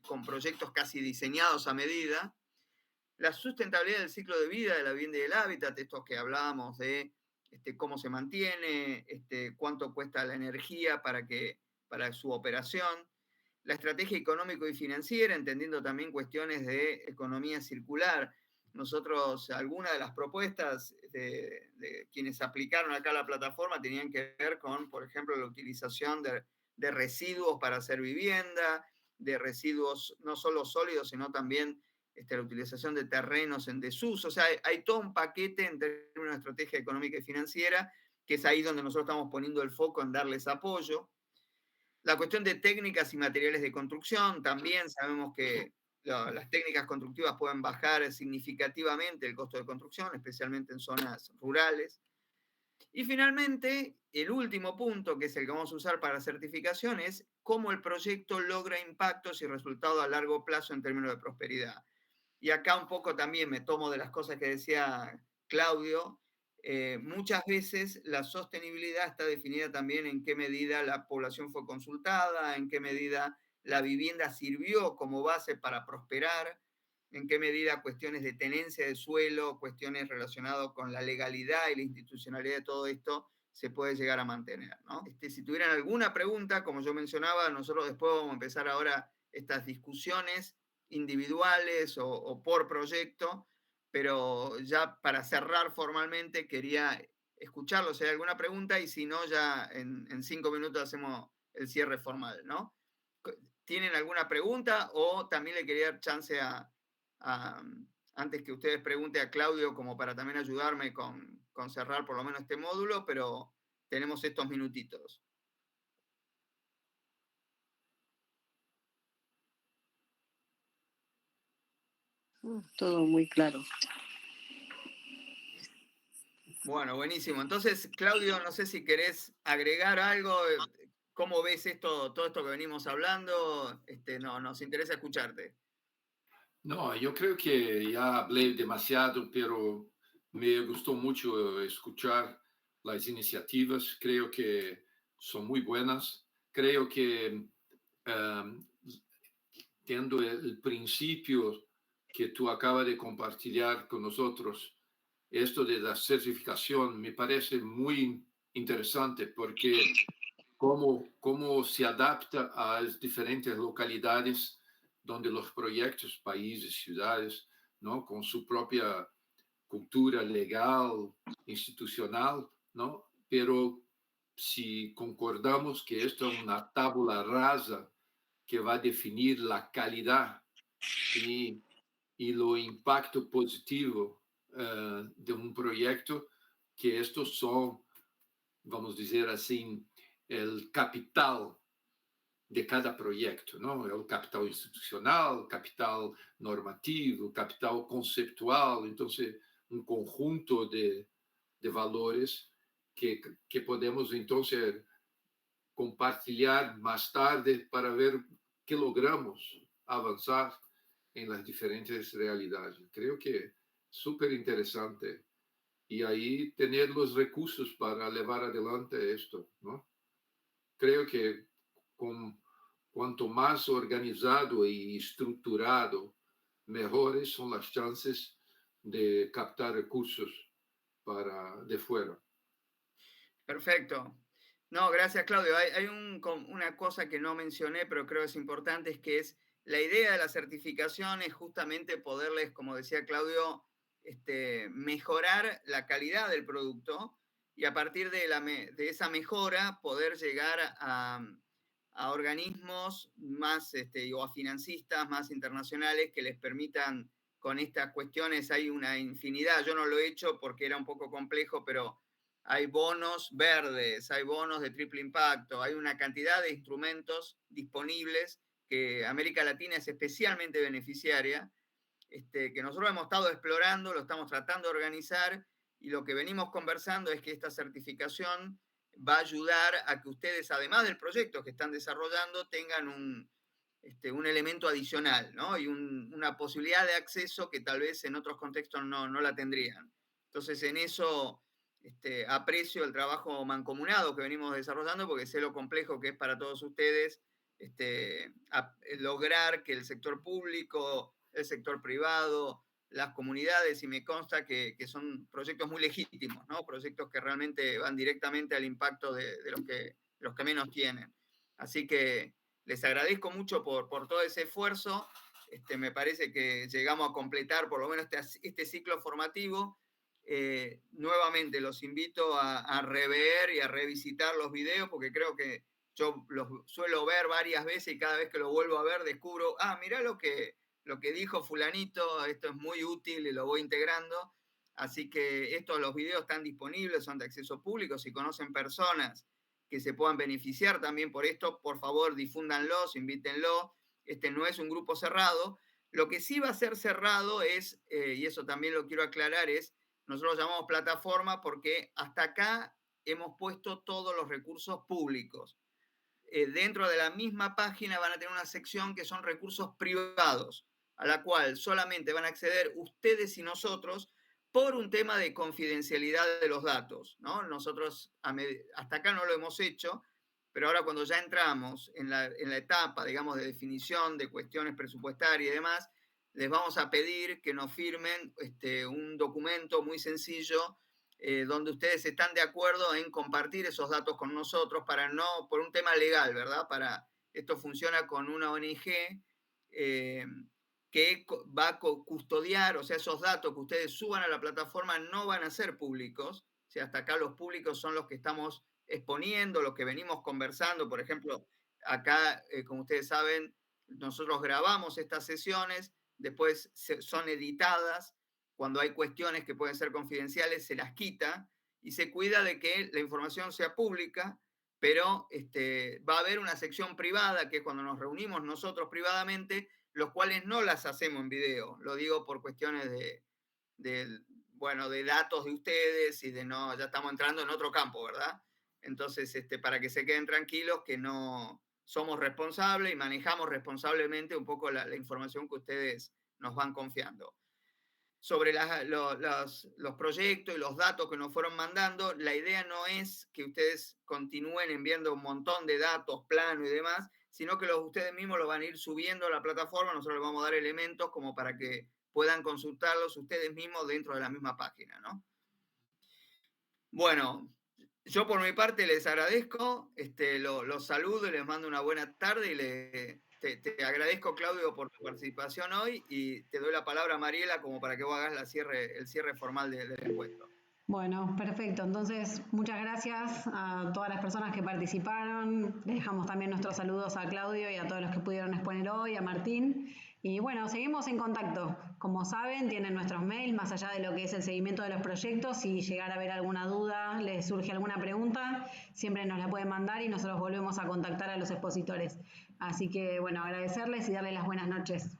con proyectos casi diseñados a medida. La sustentabilidad del ciclo de vida de la vivienda y del hábitat, estos que hablábamos de cómo se mantiene, cuánto cuesta la energía para su operación, la estrategia económico y financiera, entendiendo también cuestiones de economía circular. Nosotros, algunas de las propuestas de quienes aplicaron acá a la plataforma tenían que ver con, por ejemplo, la utilización de residuos para hacer vivienda, de residuos no solo sólidos, sino también la utilización de terrenos en desuso. O sea, hay todo un paquete en términos de estrategia económica y financiera, que es ahí donde nosotros estamos poniendo el foco en darles apoyo. La cuestión de técnicas y materiales de construcción, también sabemos que las técnicas constructivas pueden bajar significativamente el costo de construcción, especialmente en zonas rurales. Y finalmente, el último punto, que es el que vamos a usar para la certificación, es cómo el proyecto logra impactos y resultados a largo plazo en términos de prosperidad. y acá un poco también me tomo de las cosas que decía Claudio, muchas veces la sostenibilidad está definida también en qué medida la población fue consultada, en qué medida la vivienda sirvió como base para prosperar, en qué medida cuestiones de tenencia de suelo, cuestiones relacionadas con la legalidad y la institucionalidad de todo esto se puede llegar a mantener, ¿no? Si tuvieran alguna pregunta, como yo mencionaba, nosotros después vamos a empezar ahora estas discusiones individuales o por proyecto, pero ya para cerrar formalmente quería escucharlo si hay alguna pregunta y si no, ya en 5 minutos hacemos el cierre formal, ¿no? ¿Tienen alguna pregunta o también le quería dar chance a, antes que ustedes pregunten a Claudio como para también ayudarme con cerrar por lo menos este módulo, pero tenemos estos minutitos. Todo muy claro. Bueno, buenísimo. Entonces, Claudio, no sé si querés agregar algo. ¿Cómo ves esto, todo esto que venimos hablando? No, nos interesa escucharte. No, yo creo que ya hablé demasiado, pero me gustó mucho escuchar las iniciativas. Creo que son muy buenas. Creo que teniendo el principio que tú acabas de compartir con nosotros, esto de la certificación me parece muy interesante porque cómo se adapta a las diferentes localidades donde los proyectos, países, ciudades, ¿no? Con su propia cultura legal, institucional, ¿no? Pero si concordamos que esto es una tabla rasa que va a definir la calidad y lo impacto positivo de un proyecto, que estos son, vamos a decir así, el capital de cada proyecto, ¿no? El capital institucional, capital normativo, capital conceptual, entonces un conjunto de valores que podemos entonces compartilhar más tarde para ver qué logramos avanzar en las diferentes realidades. Creo que es súper interesante y ahí tener los recursos para llevar adelante esto, ¿no? Creo que cuanto más organizado y estructurado, mejores son las chances de captar recursos de fuera. Perfecto. No, gracias, Claudio. Hay una cosa que no mencioné, pero creo que es importante, es que es la idea de la certificación es justamente poderles, como decía Claudio, mejorar la calidad del producto y a partir de esa mejora poder llegar a organismos más, o a financistas más internacionales que les permitan con estas cuestiones. Hay una infinidad, yo no lo he hecho porque era un poco complejo, pero hay bonos verdes, hay bonos de triple impacto, hay una cantidad de instrumentos disponibles que América Latina es especialmente beneficiaria, que nosotros hemos estado explorando, lo estamos tratando de organizar y lo que venimos conversando es que esta certificación va a ayudar a que ustedes, además del proyecto que están desarrollando, tengan un elemento adicional, ¿no? Y una posibilidad de acceso que tal vez en otros contextos no la tendrían. Entonces, en eso aprecio el trabajo mancomunado que venimos desarrollando porque sé lo complejo que es para todos ustedes lograr que el sector público, el sector privado, las comunidades, y me consta que son proyectos muy legítimos, ¿no? Proyectos que realmente van directamente al impacto de los que menos tienen. Así que les agradezco mucho por todo ese esfuerzo. Me parece que llegamos a completar por lo menos este ciclo formativo. Nuevamente los invito a rever y a revisitar los videos porque creo que yo los suelo ver varias veces y cada vez que lo vuelvo a ver descubro, mirá lo que dijo fulanito, esto es muy útil y lo voy integrando. Así que los videos están disponibles, son de acceso público. Si conocen personas que se puedan beneficiar también por esto, por favor difúndanlos, invítenlo. No es un grupo cerrado. Lo que sí va a ser cerrado es, y eso también lo quiero aclarar, es, nosotros lo llamamos plataforma porque hasta acá hemos puesto todos los recursos públicos. Dentro de la misma página van a tener una sección que son recursos privados. a la cual solamente van a acceder ustedes y nosotros por un tema de confidencialidad de los datos, ¿no? Nosotros hasta acá no lo hemos hecho, pero ahora cuando ya entramos en la etapa, digamos, de definición de cuestiones presupuestarias y demás, les vamos a pedir que nos firmen un documento muy sencillo donde ustedes están de acuerdo en compartir esos datos con nosotros por un tema legal, ¿verdad? Esto funciona con una ONG que va a custodiar, o sea, esos datos que ustedes suban a la plataforma no van a ser públicos, o sea, hasta acá los públicos son los que estamos exponiendo, los que venimos conversando, por ejemplo, acá, como ustedes saben, nosotros grabamos estas sesiones, después son editadas, cuando hay cuestiones que pueden ser confidenciales se las quita y se cuida de que la información sea pública, pero va a haber una sección privada, que es cuando nos reunimos nosotros privadamente, los cuales no las hacemos en video. Lo digo por cuestiones de datos de ustedes y ya estamos entrando en otro campo, ¿verdad? Entonces, para que se queden tranquilos que no somos responsables y manejamos responsablemente un poco la información que ustedes nos van confiando. Sobre los proyectos y los datos que nos fueron mandando, la idea no es que ustedes continúen enviando un montón de datos, plano y demás, sino que ustedes mismos lo van a ir subiendo a la plataforma, nosotros les vamos a dar elementos como para que puedan consultarlos ustedes mismos dentro de la misma página, ¿no? Bueno, yo por mi parte les agradezco, los saludo y les mando una buena tarde y te agradezco, Claudio, por tu participación hoy y te doy la palabra a Mariela como para que vos hagas el cierre formal del encuentro. Bueno, perfecto. Entonces, muchas gracias a todas las personas que participaron. Les dejamos también nuestros saludos a Claudio y a todos los que pudieron exponer hoy, a Martín. Y bueno, seguimos en contacto. Como saben, tienen nuestros mails, más allá de lo que es el seguimiento de los proyectos. Si llegara a haber alguna duda, les surge alguna pregunta, siempre nos la pueden mandar y nosotros volvemos a contactar a los expositores. Así que, bueno, agradecerles y darles las buenas noches.